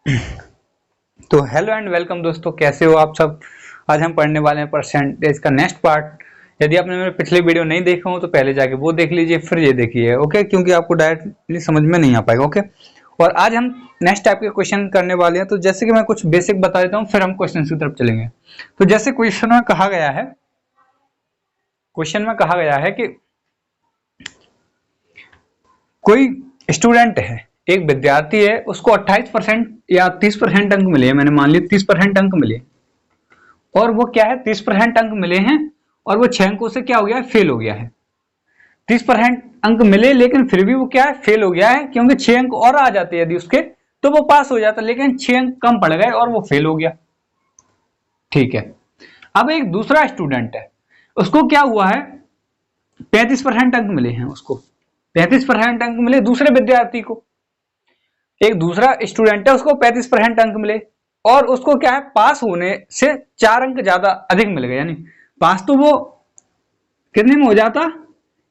तो hello and welcome दोस्तों, कैसे हो आप सब। आज हम पढ़ने वाले हैं परसेंटेज का नेक्स्ट पार्ट। यदि आपने मेरे पिछले वीडियो नहीं देखे हो तो पहले जाके वो देख लीजिए, फिर ये देखिए, ओके, क्योंकि आपको डायरेक्टली समझ में नहीं आ पाएगा, ओके। और आज हम नेक्स्ट टाइप के क्वेश्चन करने वाले हैं। तो जैसे कि मैं कुछ बेसिक बता देता हूँ, फिर हम क्वेश्चन की तरफ चलेंगे। तो जैसे क्वेश्चन में कहा गया है कि कोई स्टूडेंट है, एक विद्यार्थी है, उसको 28% या 30% अंक मिले हैं। मैंने मान लिया 30% अंक मिले, और वो क्या है, 30% अंक मिले हैं और वो 6 अंकों से क्या हो गया है, फेल हो गया है। 30% अंक मिले लेकिन फिर भी वो क्या है, फेल हो गया है, क्योंकि 6 अंक और आ जाते यदि उसके तो वो पास हो जाता, लेकिन 6 अंक कम पड़ गए और वो फेल हो गया। ठीक है। अब एक दूसरा स्टूडेंट है, उसको क्या हुआ है, 35% अंक मिले हैं। उसको 35% अंक मिले दूसरे विद्यार्थी को। एक दूसरा स्टूडेंट है, उसको 35% अंक मिले और उसको क्या है, पास होने से 4 अंक ज्यादा अधिक मिल गए। यानी पास तो वो कितने में हो जाता,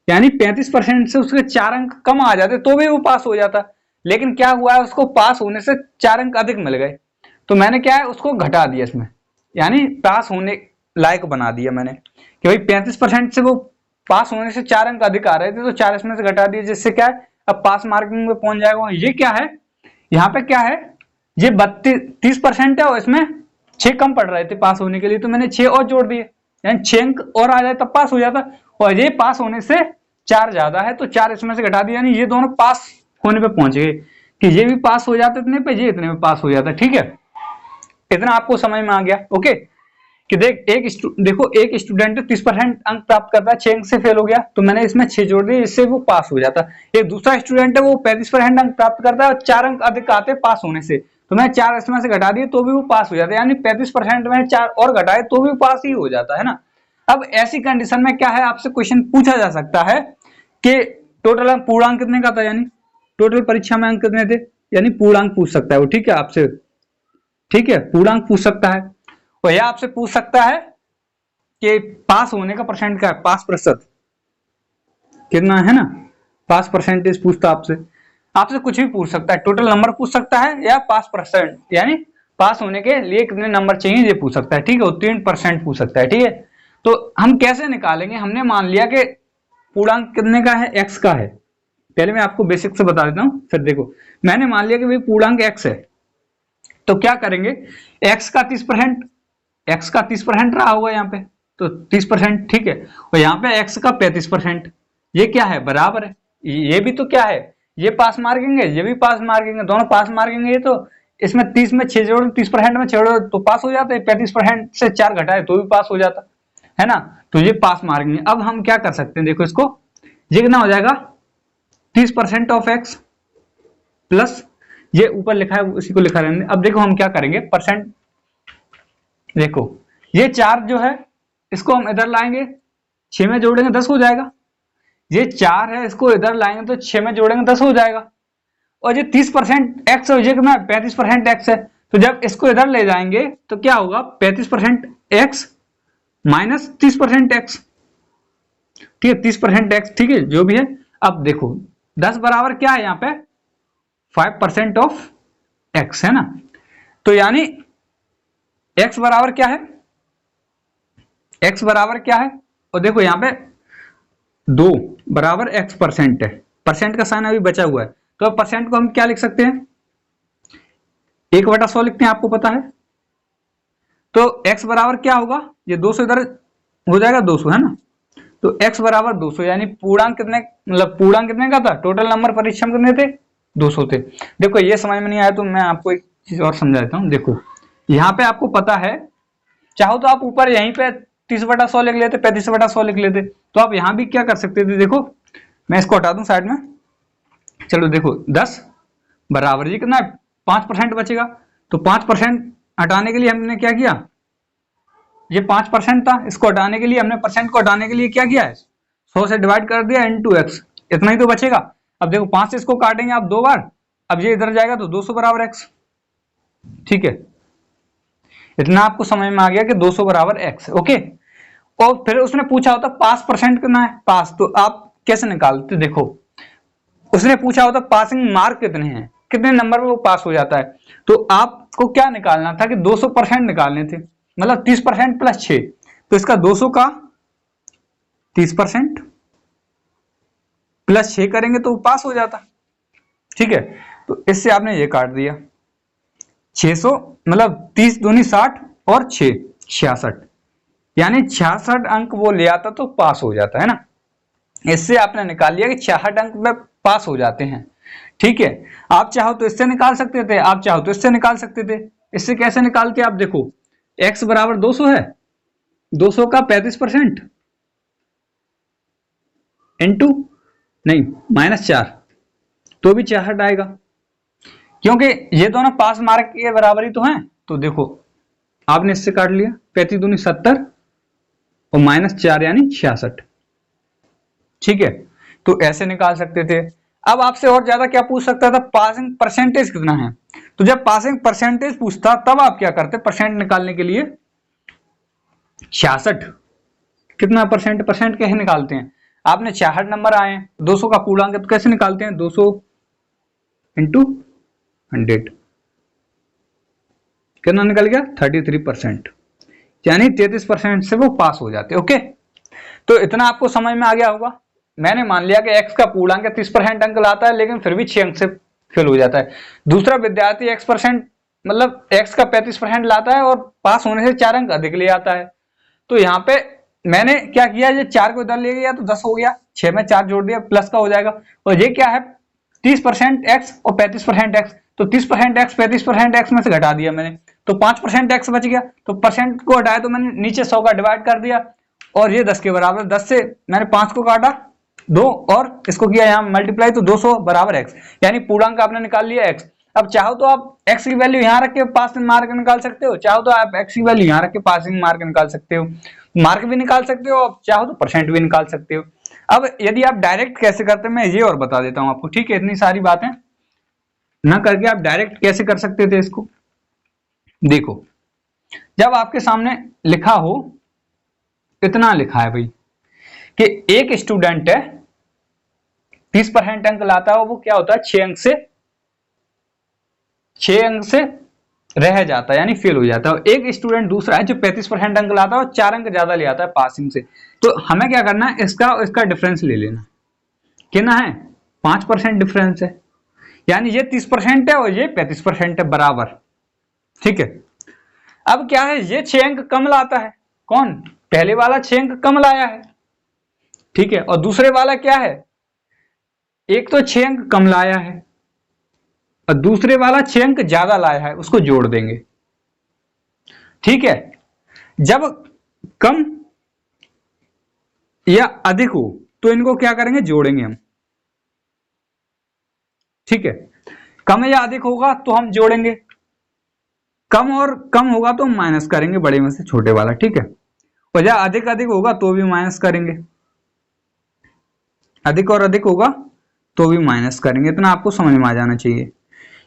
यानी 35% से उसके 4 अंक कम आ जाते तो भी वो पास हो जाता, लेकिन क्या हुआ है, उसको पास होने से 4 अंक अधिक मिल गए। तो मैंने क्या है, उसको घटा दिया इसमें, यानी पास होने लायक बना दिया मैंने कि भाई 35% से वो पास होने से 4 अंक अधिक आ रहे थे, तो 4 इसमें से घटा दिए, जिससे क्या है, अब पास मार्किंग में पहुंच जाएगा। ये क्या है, यहाँ पे क्या है, ये 30% है और इसमें 6 कम पड़ रहे थे पास होने के लिए, तो मैंने 6 और जोड़ दिए, यानी 6 अंक और आ जाए तब पास हो जाता। और ये पास होने से 4 ज्यादा है तो 4 इसमें से घटा दिया, यानी ये दोनों पास होने पे पहुंच गए कि ये भी पास हो जाते इतने पे, ये इतने में पास हो जाता। ठीक है, इतना आपको समझ में आ गया, ओके। कि देखो एक स्टूडेंट 30% अंक प्राप्त करता है, 6 अंक से फेल हो गया, तो मैंने इसमें 6 जोड़ दिए, इससे वो पास हो जाता। एक दूसरा स्टूडेंट है, वो 35% अंक प्राप्त करता है और 4 अंक अधिक आते पास होने से, तो मैं 4 इसमें से घटा दिए तो भी वो पास हो जाता है, यानी 35% में 4 और घटाए तो भी पास ही हो जाता है ना। अब ऐसी कंडीशन में क्या है, आपसे क्वेश्चन पूछा जा सकता है कि टोटल अंक पूर्णांक कितने का था, यानी टोटल परीक्षा में अंक कितने थे, यानी पूर्णांक पूछ सकता है वो। ठीक है, आपसे, ठीक है, पूर्णांक पूछ सकता है। और यह आपसे पूछ सकता है कि पास होने का परसेंट क्या है, पास प्रतिशत कितना है ना, पास परसेंटेज पूछता आपसे। आपसे कुछ भी पूछ सकता है, टोटल नंबर पूछ सकता है या पास परसेंट, यानी पास होने के लिए कितने नंबर चाहिए ये पूछ सकता है। ठीक है, उत्तीर्ण परसेंट पूछ सकता है। ठीक है, तो हम कैसे निकालेंगे, हमने मान लिया कि पूर्णांक कितने का है, एक्स का है। पहले मैं आपको बेसिक से बता देता हूं, फिर देखो। मैंने मान लिया कि भाई पूर्णांक एक्स है, तो क्या करेंगे, एक्स का 30% रहा होगा यहाँ पे, तो 30%। ठीक है, और यहाँ पे एक्स का 35%, ये क्या है, बराबर है। ये भी तो क्या है, ये पास मार्किंग है, ये भी पास मार्किंग है, दोनों पास मार्किंग है। ये तो इसमें 30 में 6 जोड़ो, 30% में 6 जोड़ो तो पास हो जाता है, 35% से 4 घटाए तो भी पास हो जाता है ना। तो ये पास मार्किंग है। अब हम क्या कर सकते हैं, देखो इसको, ये कितना हो जाएगा, 30% ऑफ एक्स प्लस ये ऊपर लिखा है उसी को लिखा रहने। अब देखो हम क्या करेंगे, परसेंट, देखो ये 4 जो है इसको हम इधर लाएंगे, 6 में जोड़ेंगे 10 हो जाएगा। ये 4 है, इसको इधर लाएंगे तो 6 में जोड़ेंगे 10 हो जाएगा। और ये 30% एक्स है, ये कितना 35% एक्स है, तो जब इसको इधर ले जाएंगे तो क्या होगा, 35% एक्स माइनस 30% एक्स। ठीक है, 30% एक्स, ठीक है, जो भी है। अब देखो 10 बराबर क्या है, यहाँ पे 5% ऑफ एक्स है ना, तो यानी एक्स बराबर क्या है, एक्स बराबर क्या है, और देखो यहाँ पे 2 बराबर एक्स परसेंट है, परसेंट का साइन अभी बचा हुआ है, तो अब परसेंट को हम क्या लिख सकते हैं, 1/100 लिखते हैं, आपको पता है। तो x बराबर क्या होगा, ये 200 इधर हो जाएगा, 200 है ना, तो x बराबर 200, यानी पूर्णांक कितने, मतलब पूर्णांक कितने का था, टोटल नंबर परिश्रम कितने थे, 200 थे। देखो ये समझ में नहीं आया तो मैं आपको एक चीज और समझा देता हूँ। देखो यहाँ पे आपको पता है, चाहो तो आप ऊपर यहीं पे 30/100 लिख लेते, 35/100 लिख लेते, तो आप यहाँ भी क्या कर सकते थे, देखो मैं इसको हटा दूं साइड में, चलो देखो 10 बराबर ये कितना है, 5% बचेगा, तो 5% हटाने के लिए हमने क्या किया, ये 5% था, इसको हटाने के लिए हमने परसेंट को हटाने के लिए क्या किया है, 100 से डिवाइड कर दिया इंटू एक्स, इतना ही तो बचेगा। अब देखो 5 से इसको काटेंगे आप 2 बार, अब ये इधर जाएगा तो 200 बराबर एक्स। ठीक है, इतना आपको समझ में आ गया कि 200 बराबर एक्स, ओके। और फिर उसने पूछा होता पास परसेंट कितना है, पास, तो आप कैसे निकालते, देखो उसने पूछा होता पासिंग मार्क कितने हैं, कितने नंबर पे वो पास हो जाता है। तो आपको क्या निकालना था कि 200% निकालने थे, मतलब 30% प्लस 6, तो इसका 200 का 30% प्लस 6 करेंगे तो वो पास हो जाता। ठीक है, तो इससे आपने ये काट दिया 600, मतलब 30 दूनी 60 और 6 66, यानी 66 अंक वो ले आता तो पास हो जाता है ना। इससे आपने निकाल लिया कि 66 अंक में पास हो जाते हैं। ठीक है, आप चाहो तो इससे निकाल सकते थे, आप चाहो तो इससे निकाल सकते थे। इससे कैसे निकालते आप देखो, x बराबर 200 है, 200 का 35% इंटू नहीं -4, तो भी 66 आएगा, क्योंकि ये दोनों पास मार्क के बराबर ही तो हैं। तो देखो आपने इससे काट लिया, 35 दूनी 70 और -4 यानी 66। ठीक है, तो ऐसे निकाल सकते थे। अब आपसे और ज्यादा क्या पूछ सकता था, पासिंग परसेंटेज कितना है। तो जब पासिंग परसेंटेज पूछता तब आप क्या करते, परसेंट निकालने के लिए 66 कितना परसेंट, परसेंट कैसे निकालते हैं, आपने 66 नंबर आए, 200 का पूर्णांक तो कैसे निकालते हैं, 200 इंटू 100, कितना निकल गया 33%, यानी 33% से वो पास हो जाते। ओके, तो इतना आपको समझ में आ गया होगा। मैंने मान लिया कि x का पूर्णांक 30% अंक लाता है, लेकिन फिर भी 6 अंक से फेल हो जाता है। दूसरा विद्यार्थी x% मतलब x का 35% लाता है और पास होने से 4 अंक अधिक ले आता है। तो यहाँ पे मैंने क्या किया, ये 4 को इधर ले गया तो 10 हो गया, 6 में 4 जोड़ दिया प्लस का हो जाएगा। और ये क्या है 30% x और 35% x, तो 30% x 35% x में से घटा दिया मैंने, तो 5% x बच गया। तो परसेंट को हटाया तो मैंने नीचे 100 का डिवाइड कर दिया, और ये 10 के बराबर, 10 से मैंने 5 को काटा 2 और इसको किया यहाँ मल्टीप्लाई, तो 200 बराबर x, यानी पूर्णांक आपने निकाल लिया x। अब चाहो तो आप x की वैल्यू यहाँ रख के पासिंग मार्क निकाल सकते हो, चाहो तो आप x की वैल्यू यहाँ रख के पासिंग मार्क निकाल सकते हो, मार्क भी निकाल सकते हो, आप चाहो तो परसेंट भी निकाल सकते हो। अब यदि आप डायरेक्ट कैसे करते हैं मैं ये और बता देता हूं आपको। ठीक है, इतनी सारी बातें ना करके आप डायरेक्ट कैसे कर सकते थे इसको, देखो जब आपके सामने लिखा हो, इतना लिखा है भाई कि एक स्टूडेंट है 30% अंक लाता है, वो क्या होता है 6 अंक से रह जाता है, यानी फेल हो जाता है। एक स्टूडेंट दूसरा है जो 35% अंक लाता है और 4 अंक ज्यादा ले आता है पासिंग से। तो हमें क्या करना है, इसका डिफरेंस ले लेना, कितना है 5% डिफरेंस है, यानी ये 30% है और ये 35% है बराबर। ठीक है, अब क्या है, ये 6 अंक कम लाता है, कौन, पहले वाला 6 अंक कम लाया है। ठीक है, और दूसरे वाला क्या है, एक तो 6 अंक कम लाया है और दूसरे वाला 6 अंक ज्यादा लाया है, उसको जोड़ देंगे। ठीक है, जब कम या अधिक हो तो इनको क्या करेंगे, जोड़ेंगे हम। ठीक है, कम या अधिक होगा तो हम जोड़ेंगे, कम और कम होगा तो माइनस करेंगे बड़े में से छोटे वाला। ठीक है, और या अधिक अधिक होगा तो भी माइनस करेंगे, अधिक और अधिक होगा तो भी माइनस करेंगे। इतना आपको समझ में आ जाना चाहिए।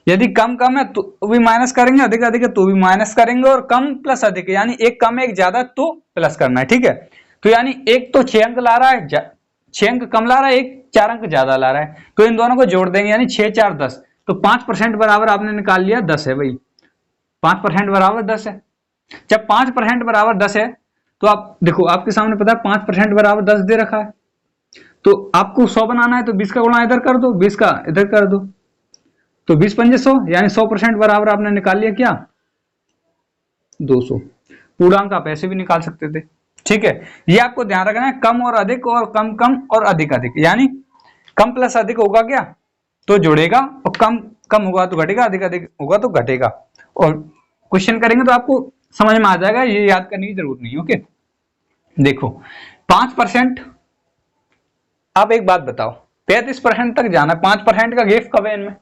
यदि कम कम है तो भी माइनस करेंगे, अधिक अधिक है तो भी माइनस करेंगे, और कम प्लस अधिक है, यानी एक कम है एक ज्यादा तो प्लस करना है। ठीक है, तो यानी एक तो 6 अंक ला रहा है, 6 अंक कम ला रहा है, एक 4 अंक ज्यादा ला रहा है, तो इन दोनों को जोड़ देंगे, यानी 6 4 10, तो 5% बराबर आपने निकाल लिया 10 है भाई, 5% बराबर 10 है। जब 5% बराबर 10 है तो आप देखो आपके सामने पता है 5% बराबर 10 दे रखा है, तो आपको 100 बनाना है तो 20 का गुणा इधर कर दो, 20 का इधर कर दो, तो 20 पंजे 100, यानी 100% बराबर आपने निकाल लिया क्या 200। पूर्णांक आप ऐसे भी निकाल सकते थे। ठीक है, ये आपको ध्यान रखना है, कम और अधिक और कम कम और अधिक अधिक, यानी कम प्लस अधिक होगा क्या तो जुड़ेगा, और कम कम होगा तो घटेगा, अधिक अधिक होगा तो घटेगा। और क्वेश्चन करेंगे तो आपको समझ में आ जाएगा, ये याद करने की जरूरत नहीं। ओके, देखो 5%, आप एक बात बताओ 35% तक जाना, 5% का गिफ्ट कब है इनमें,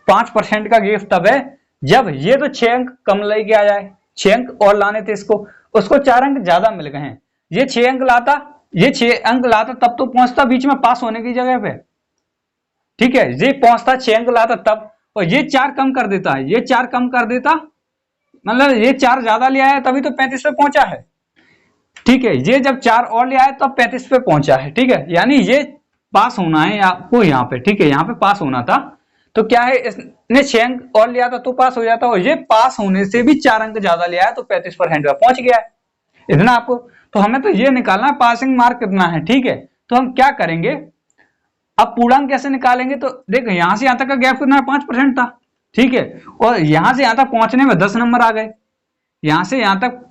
5% का गिफ्ट तब है जब ये तो 6 अंक कम लेके आ जाए, 6 अंक और लाने थे इसको, उसको 4 अंक ज्यादा मिल गए हैं, ये 6 अंक लाता, ये 6 अंक लाता तब तो पहुंचता बीच में पास होने की जगह पे। ठीक है, ये पहुंचता 6 अंक लाता तब, और ये 4 कम कर देता है, ये 4 कम कर देता, मतलब ये 4 ज्यादा ले आया तभी तो 35 पे पहुंचा है। ठीक है, ये जब 4 और ले आया तब 35 पे पहुंचा है। ठीक है, यानी ये पास होना है आपको यहाँ पे। ठीक है, यहाँ पे पास होना था तो क्या है, इसने 6 अंक और लिया था तो पास हो जाता, और ये पास होने से भी 4 अंक ज्यादा लिया है तो 35% पर पहुंच गया है। इतना आपको, तो हमें तो ये निकालना है पासिंग मार्क कितना है, ठीक है। तो हम क्या करेंगे, अब पूर्णांक कैसे निकालेंगे, तो देखो यहां से यहां तक का गैप कितना है, 5% था, ठीक है। और यहां से यहां तक पहुंचने में 10 नंबर आ गए, यहां से यहां तक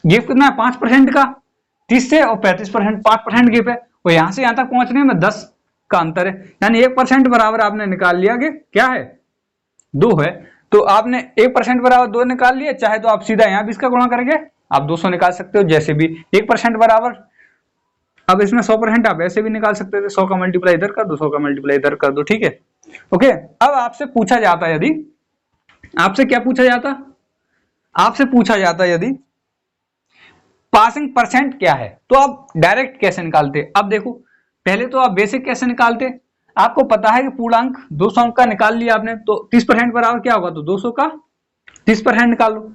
गैप कितना है 5% का, 30 से और 35%, 5% गैप है, और यहां से यहां तक पहुंचने में 10 का अंतर है, यानी 1% बराबर आपने निकाल लिया कि क्या है, 2 है। तो आपने 1% बराबर 2 निकाल लिया, चाहे तो आप सीधा यहां भी इसका गुणा करके आप 200 निकाल सकते हो, जैसे भी 1% बराबर, अब इसमें 100% आप ऐसे भी निकाल सकते थे, 100 का मल्टीप्लाई इधर कर दो, 100 का मल्टीप्लाई इधर कर दो, ठीक है। ओके, अब आपसे पूछा जाता है, यदि आपसे क्या पूछा जाता, आपसे पूछा जाता है यदि पासिंग परसेंट क्या है, तो आप डायरेक्ट कैसे निकालते। अब देखो, पहले तो आप बेसिक कैसे निकालते, आपको पता है कि पूर्णांक 200 अंक का निकाल लिया आपने, तो 30% बराबर क्या होगा, तो 200 का 30% निकाल लो।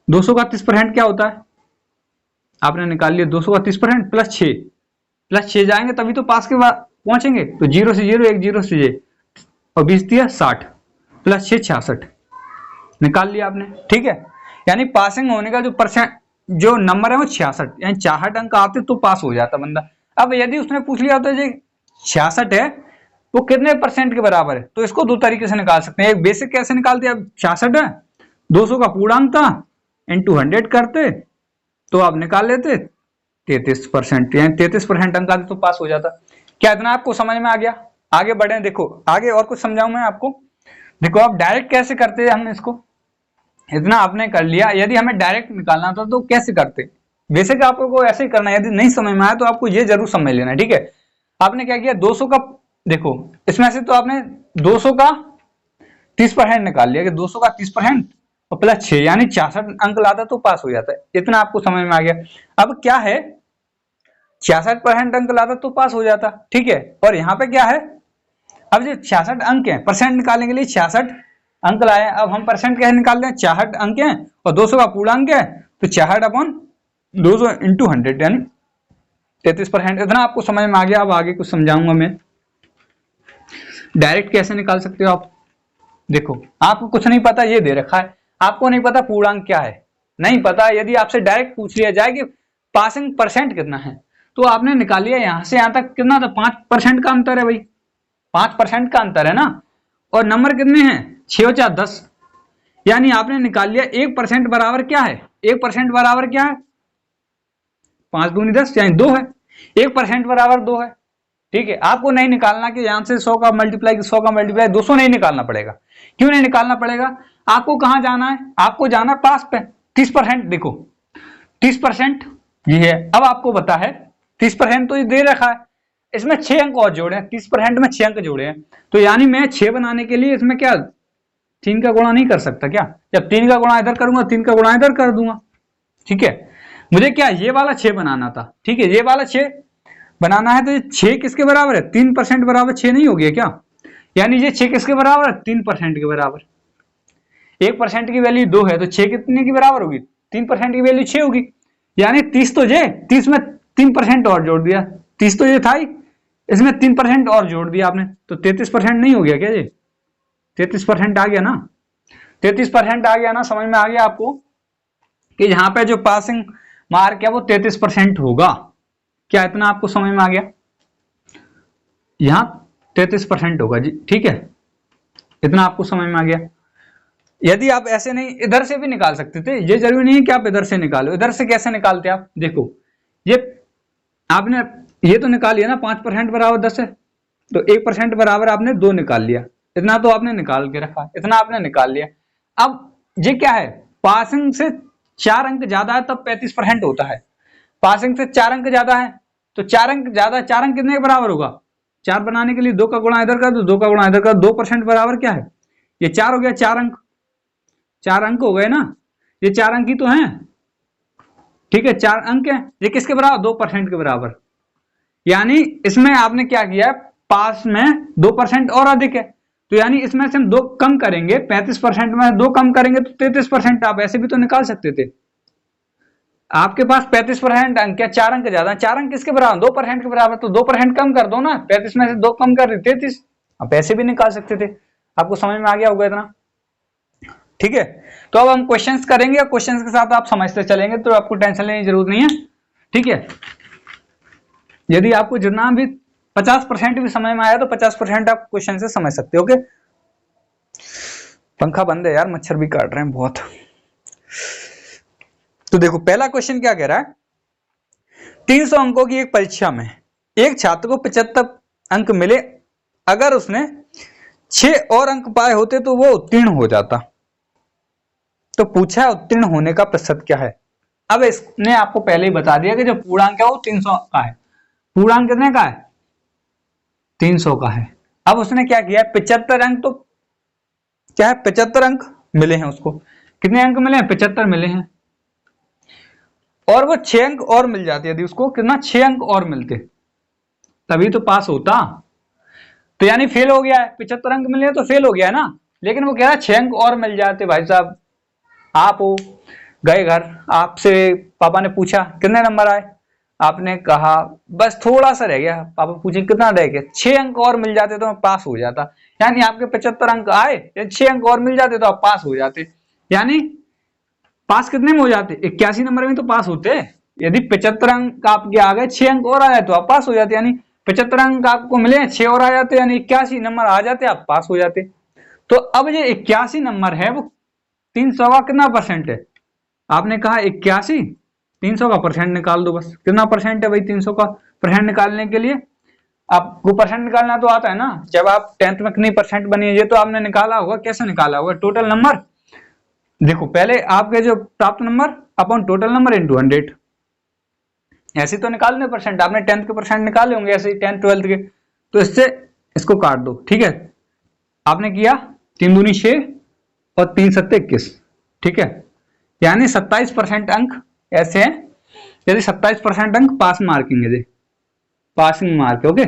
200 का 30% क्या होता है, आपने निकाल लिया 200 का 30% प्लस 6 जाएंगे तभी तो पास के बाद पहुंचेंगे, तो 0 से 0, 1 0 से 1 और 20 दिया 60, प्लस 6 66 निकाल लिया आपने, ठीक है। यानी पासिंग होने का जो परसेंट, जो नंबर है वो 66, यानी 66 अंक आते तो पास हो जाता बंदा। अब यदि उसने पूछ लिया होता है 66 है वो कितने परसेंट के बराबर है, तो इसको दो तरीके से निकाल सकते हैं। एक बेसिक कैसे निकालते हैं, अब 66 है, 200 का पूर्णांक था, इंटू 100 करते तो आप निकाल लेते 33%, यानी 33% अंक आते तो पास हो जाता। क्या इतना आपको समझ में आ गया, आगे बढ़े, देखो आगे और कुछ समझाऊं मैं आपको। देखो आप डायरेक्ट कैसे करते हैं, हम इसको इतना आपने कर लिया, यदि हमें डायरेक्ट निकालना था तो कैसे करते, बेसिक आपको ऐसे ही करना है। यदि नहीं समझ में आया तो आपको ये जरूर समझ लेना, ठीक है। आपने क्या किया, 200 का, देखो इसमें से तो आपने 200 का 30% निकाल लिया कि 200 का 30% और प्लस 6 यानी 66 अंक लाता तो पास हो जाता है, इतना आपको समझ में आ गया। अब क्या है, 66% अंक लाता तो पास हो जाता, ठीक है। और यहाँ पे क्या है, अब जो 66 अंक है, परसेंट निकालने के लिए 66 अंक लाए, अब हम परसेंट कैसे निकाल रहे हैं, 66 अंक है और 200 का पूर्णांक है, तो 66 अपॉन 200 इंटू 100 यानी 33%। इतना आपको समझ में आ गया। अब आगे कुछ समझाऊंगा मैं, डायरेक्ट कैसे निकाल सकते हो आप। देखो आपको कुछ नहीं पता, ये दे रखा है, आपको नहीं पता पूर्णांक क्या है, नहीं पता, यदि आपसे डायरेक्ट पूछ लिया जाए कि पासिंग परसेंट कितना है, तो आपने निकाल लिया यहां से यहां तक कितना था, 5% का अंतर है भाई, 5% का अंतर है ना, और नंबर कितने हैं 6 और 4 10, यानी आपने निकाल लिया 1% बराबर क्या है, 1% बराबर क्या है, 5 दूनी 10 यानी 2 है, 1% बराबर 2 है, ठीक है। आपको नहीं निकालना कि यहां से 100 का मल्टीप्लाई 200 नहीं निकालना पड़ेगा। क्यों नहीं निकालना पड़ेगा, आपको कहां जाना है, आपको जाना है पास पे 30%, देखो 30% ये है। अब आपको पता है 30% तो ये दे रखा है, इसमें 6 अंक और जोड़े हैं, 30% में 6 अंक जोड़े हैं, तो यानी मैं 6 बनाने के लिए इसमें क्या 3 का गुणा नहीं कर सकता क्या, जब 3 का गुणा इधर करूंगा 3 का गुणा इधर कर दूंगा, ठीक है। मुझे क्या ये वाला 6 बनाना था, ठीक है, ये वाला 6 बनाना है, तो ये 6 किसके बराबर है, 3% बराबर 6 नहीं हो गया क्या, यानी ये 6 किसके बराबर है, 3% के बराबर। 1% की वैल्यू 2 है तो 6 कितने की बराबर होगी, 3% की वैल्यू 6 होगी, यानी 30 तो ये 30 में 3% और जोड़ दिया, 30 तो ये था ही, इसमें 3% और जोड़ दिया आपने, तो 33% नहीं हो गया क्या, ये 33% आ गया ना, 33% आ गया ना, समझ में आ गया आपको कि यहाँ पे जो पासिंग मार्क है वो 33% होगा। क्या इतना आपको समझ में आ गया, यहाँ 33% होगा जी, ठीक है, इतना आपको समझ में आ गया। यदि आप ऐसे नहीं इधर से भी निकाल सकते थे, ये जरूरी नहीं है कि आप इधर से निकालो, इधर से कैसे निकालते आप, देखो ये आपने ये तो निकाल लिया ना, 5% बराबर 10 है, तो 1% बराबर आपने 2 निकाल लिया, इतना तो आपने निकाल के रखा, इतना आपने निकाल लिया। अब ये क्या है, पासिंग से 4 अंक ज्यादा है तब 35% होता है, पासिंग से 4 अंक ज्यादा है तो 4 अंक ज्यादा, 4 अंक कितने के बराबर होगा, 4 बनाने के लिए 2 का गुणा इधर कर दो, 2 का गुणा इधर कर, 2% बराबर क्या है, ये 4 हो गया, 4 अंक, 4 अंक हो गए ना, ये 4 अंक ही तो हैं, ठीक है, 4 अंक है, ये किसके बराबर, 2% के बराबर, यानी इसमें आपने क्या किया, पास में 2% और अधिक है, तो यानी इसमें से हम 2 कम करेंगे, 35% में 2 कम करेंगे तो 33%, आप ऐसे भी तो निकाल सकते थे। आपके पास 35% अंक है, 4 अंक ज्यादा, 4 अंक किसके बराबर, 2% के बराबर, तो 2% कम कर दो ना, 35 में से 2 कम कर 33, आप ऐसे भी निकाल सकते थे। आपको समझ में आ गया होगा इतना, ठीक है। तो अब हम क्वेश्चंस करेंगे, क्वेश्चंस के साथ आप समझते चलेंगे तो आपको टेंशन लेने की जरूरत नहीं है, ठीक है। यदि आपको जितना भी 50% भी समझ में आया तो 50% आप क्वेश्चन से समझ सकते हो। ओके, पंखा बंद है यार, मच्छर भी काट रहे हैं बहुत। तो देखो पहला क्वेश्चन क्या कह रहा है, 300 अंकों की एक परीक्षा में एक छात्र को 75 अंक मिले, अगर उसने 6 और अंक पाए होते तो वो उत्तीर्ण हो जाता। तो पूछा है उत्तीर्ण होने का प्रतिशत क्या है। अब इसने आपको पहले ही बता दिया कि जो पूर्णांक है वो 300 का है। पूर्णांक कितने का है, 300 का है। अब उसने क्या किया है, 75 अंक, तो क्या है 75 अंक मिले हैं उसको। कितने अंक मिले हैं, 75 मिले हैं। और वो 6 अंक और मिल जाते, यदि उसको कितना 6 अंक और मिलते तभी तो पास होता। तो यानी फेल हो गया है, 75 अंक मिले तो फेल हो गया है ना, लेकिन वो कह रहा है 6 अंक और मिल जाते। भाई साहब आप गए घर, आपसे पापा ने पूछा कितने नंबर आए, आपने कहा बस थोड़ा सा रह गया। पापा पूछे कितना रह गया, 6 अंक और मिल जाते तो मैं पास हो जाता। यानी आपके 75 अंक आए, 6 अंक और मिल जाते तो आप पास हो जाते। यानी पास कितने में हो जाते, 81 नंबर में तो पास होते। यदि 75 अंक आपके आ गए, 6 अंक और आ जाए तो आप पास हो जाते। यानी 75 अंक आपको मिले, 6 और आ जाते, यानी 81 नंबर आ जाते, आप पास हो जाते। तो अब ये 81 नंबर है वो 300 का कितना परसेंट है, आपने कहा 81, 300 का परसेंट निकाल दो बस। कितना परसेंट है भाई 300 का परसेंट निकालने के लिए आपको परसेंट निकालना तो आता है ना, जब आप 10th में कितनी परसेंट बनी है ये तो आपने निकाला होगा। कैसे निकाला होगा, टोटल नंबर, देखो पहले आपके जो प्राप्त number upon total number into 100, ऐसे तो निकालने परसेंट। आपने 10th के परसेंट निकाले होंगे ऐसे ही 10th 12th के, तो इससे इसको काट दो, ठीक है। आपने किया 3 दूनी 6 और 3 सत्ते 21, ठीक है। यानी 27% अंक ऐसे हैं। यदि 27% अंक पास मार्किंग है, पासिंग मार्क, ओके।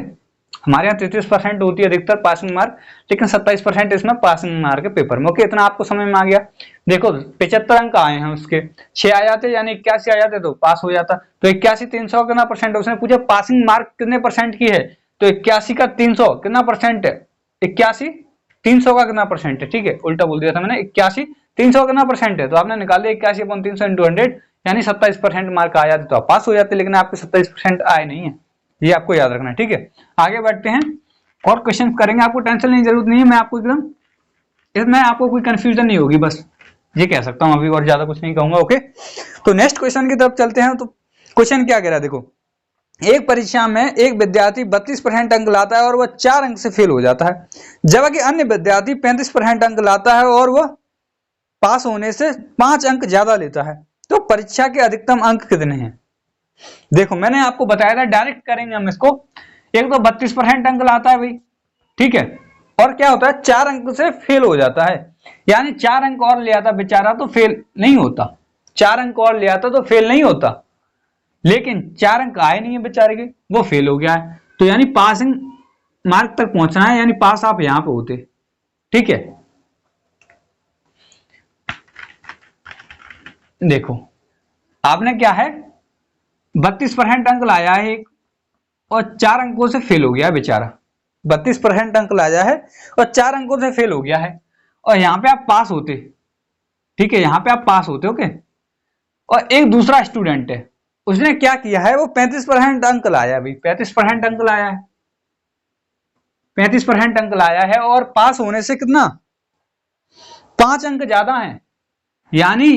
हमारे यहाँ 33% होती है अधिकतर पासिंग मार्क, लेकिन 27% इसमें पासिंग मार्क है पेपर में। ओके, इतना आपको समझ में आ गया। देखो 75 अंक आए हैं उसके, 6 आ जाते यानी 81 आ जाते तो पास हो जाता। तो 81 300 कितना परसेंट है, उसने पूछा पासिंग मार्क कितने परसेंट की है, तो 81 का 300 कितना परसेंट है, 81 300 का कितना परसेंट है, ठीक है, उल्टा बोल दिया था मैंने। 81 300 कितना परसेंट है, तो आपने निकाले 81 अपॉन 300 इंटू 100, यानी 27% मार्क आ जाते तो आप पास हो जाते, लेकिन आपके 27% आए नहीं है, ये आपको याद रखना है, ठीक है। आगे बढ़ते हैं और क्वेश्चन करेंगे, आपको टेंशन लेने की जरूरत नहीं है, मैं आपको एकदम इसमें आपको कोई कंफ्यूजन नहीं होगी, बस ये कह सकता हूं अभी, और ज्यादा कुछ नहीं कहूंगा। ओके, तो नेक्स्ट क्वेश्चन की तरफ चलते हैं। तो क्वेश्चन क्या कह रहा है, देखो एक परीक्षा में एक विद्यार्थी 32% अंक लाता है और वह 4 अंक से फेल हो जाता है, जबकि अन्य विद्यार्थी 35% अंक लाता है और वह पास होने से 5 अंक ज्यादा लेता है। तो परीक्षा के अधिकतम अंक कितने हैं। देखो मैंने आपको बताया था, डायरेक्ट करेंगे हम इसको। एक तो 32% अंक लाता है भाई, ठीक है, और क्या होता है 4 अंक से फेल हो जाता है, यानी 4 अंक और ले आता बेचारा तो फेल नहीं होता, 4 अंक और ले आता तो फेल नहीं होता, लेकिन 4 अंक आए नहीं है बेचारे के, वो फेल हो गया है। तो यानी पासिंग मार्क तक पहुंचना है, यानी पास आप यहां पे होते, ठीक है। देखो आपने क्या है 32% अंक लाया है एक, और 4 अंकों से फेल हो गया बेचारा। 32% अंक लाया है और 4 अंकों से फेल हो गया है, और यहां पे आप पास होते, ठीक है, यहां पे आप पास होते, ओके। और एक दूसरा स्टूडेंट है, उसने क्या किया है, वो 35% अंक लाया, अभी 35% अंक लाया है, 35% अंक लाया है, और पास होने से कितना 5 अंक ज्यादा है, यानी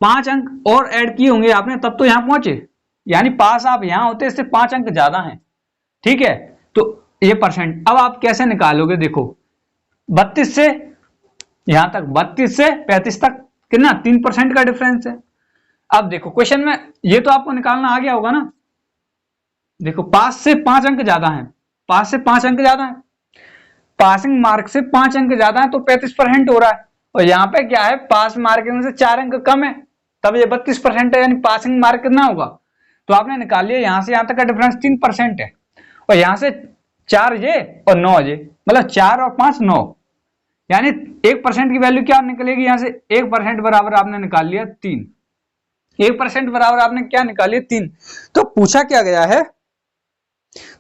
5 अंक और ऐड किए होंगे आपने तब तो यहां पहुंचे, यानी पास आप यहां होते, इससे 5 अंक ज्यादा हैं, ठीक है। तो ये परसेंट अब आप कैसे निकालोगे, देखो 32 से यहां तक, 32 से 35 तक कितना 3% का डिफरेंस है। अब देखो क्वेश्चन में ये तो आपको निकालना आ गया होगा ना। देखो पास से 5 अंक ज्यादा है, पास से 5 अंक ज्यादा है, पासिंग मार्क से 5 अंक ज्यादा है, तो 35% हो रहा है। और यहाँ पे क्या है, पास मार्किंग से 4 अंक कम है, तब ये 32% है, यानी पासिंग मार्क कितना होगा, तो आपने निकाल लिया यहां से यहां तक का डिफरेंस 3% है, और यहां से 4 ये और 9 ये, मतलब 4 और 5 9, यानी 1% की वैल्यू क्या निकलेगी, यहां से 1% बराबर आपने निकाल लिया 3, 1% बराबर आपने क्या निकाल लिया 3। तो पूछा क्या गया है,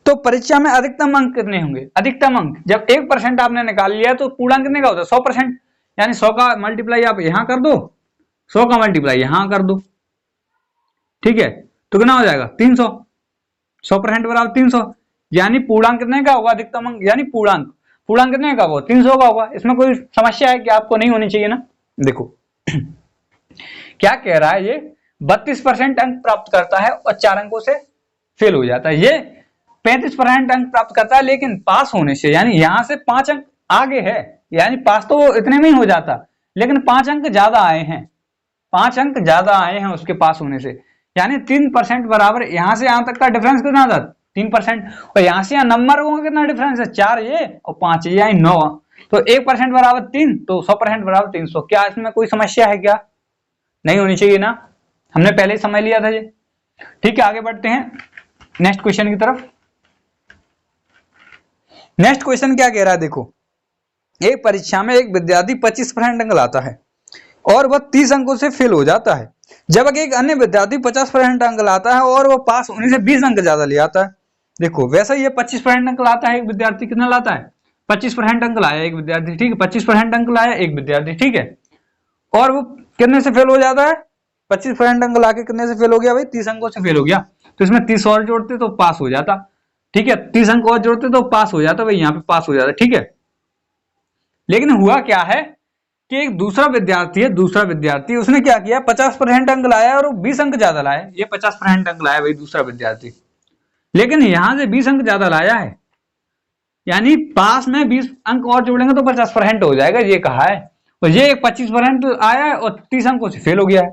तो परीक्षा में अधिकतम अंक कितने होंगे? अधिकतम अंक जब 1% आपने निकाल लिया तो पूर्णांक कितने का होता है? 100%। यानी 100 का मल्टीप्लाई आप यहां कर दो, 100 का मल्टीप्लाई यहां कर दो, ठीक है, तो कितना हो जाएगा? 300। 100% बराबर 300, यानी पूर्णांक कितने का होगा? अधिकतम अंक यानी पूर्णांक कितने का होगा? 300 का होगा। इसमें कोई समस्या है कि आपको नहीं होनी चाहिए ना? देखो क्या कह रहा है, ये 32% अंक प्राप्त करता है और 4 अंकों से फेल हो जाता है। ये 35% अंक प्राप्त करता है लेकिन पास होने से, यानी यहां से 5 अंक आगे है, यानी पास तो इतने में ही हो जाता, लेकिन 5 अंक ज्यादा आए हैं, 5 अंक ज्यादा आए हैं उसके पास होने से, यानी 3% बराबर। यहां से यहां तक का डिफरेंस कितना था? 3%। और यहां से यहां नंबर का कितना डिफरेंस है? 4 ये और 5 ये, यानी 9। तो 1% बराबर 3, तो 100% बराबर 300। क्या इसमें कोई समस्या है? क्या नहीं होनी चाहिए ना? हमने पहले ही समझ लिया था ये। ठीक है, आगे बढ़ते हैं नेक्स्ट क्वेश्चन की तरफ। नेक्स्ट क्वेश्चन क्या कह रहा है, देखो, एक परीक्षा में एक विद्यार्थी 25% अंक लाता है और वह 30 अंकों से फेल हो जाता है, जबकि एक अन्य विद्यार्थी 50% अंक लाता है और वह पास होने से 20 अंक ज्यादा ले आता है। देखो, वैसा ही 25% अंक लाता है एक विद्यार्थी, कितना लाता है? 25% अंक लाया एक विद्यार्थी, ठीक है, 25% अंक लाया एक विद्यार्थी, ठीक है, और वो कितने से फेल हो जाता है? 25% अंक लाके कितने से फेल हो गया भाई? 30 अंकों से फेल हो गया। तो इसमें 30 और जोड़ते तो पास हो जाता, ठीक है, 30 अंक और जोड़ते तो पास हो जाता भाई, यहाँ पे पास हो जाता, ठीक है। लेकिन हुआ क्या है कि एक दूसरा विद्यार्थी उसने क्या किया? 50% अंक लाया और वो 20 अंक ज्यादा लाया। ये 50% अंक लाया भाई दूसरा विद्यार्थी, लेकिन यहां से 20 अंक ज्यादा लाया है, यानी पास में 20 अंक और जोड़ेंगे तो 50% हो जाएगा, ये कहा है। और ये एक 25% आया है और 30 अंकों से फेल हो गया है,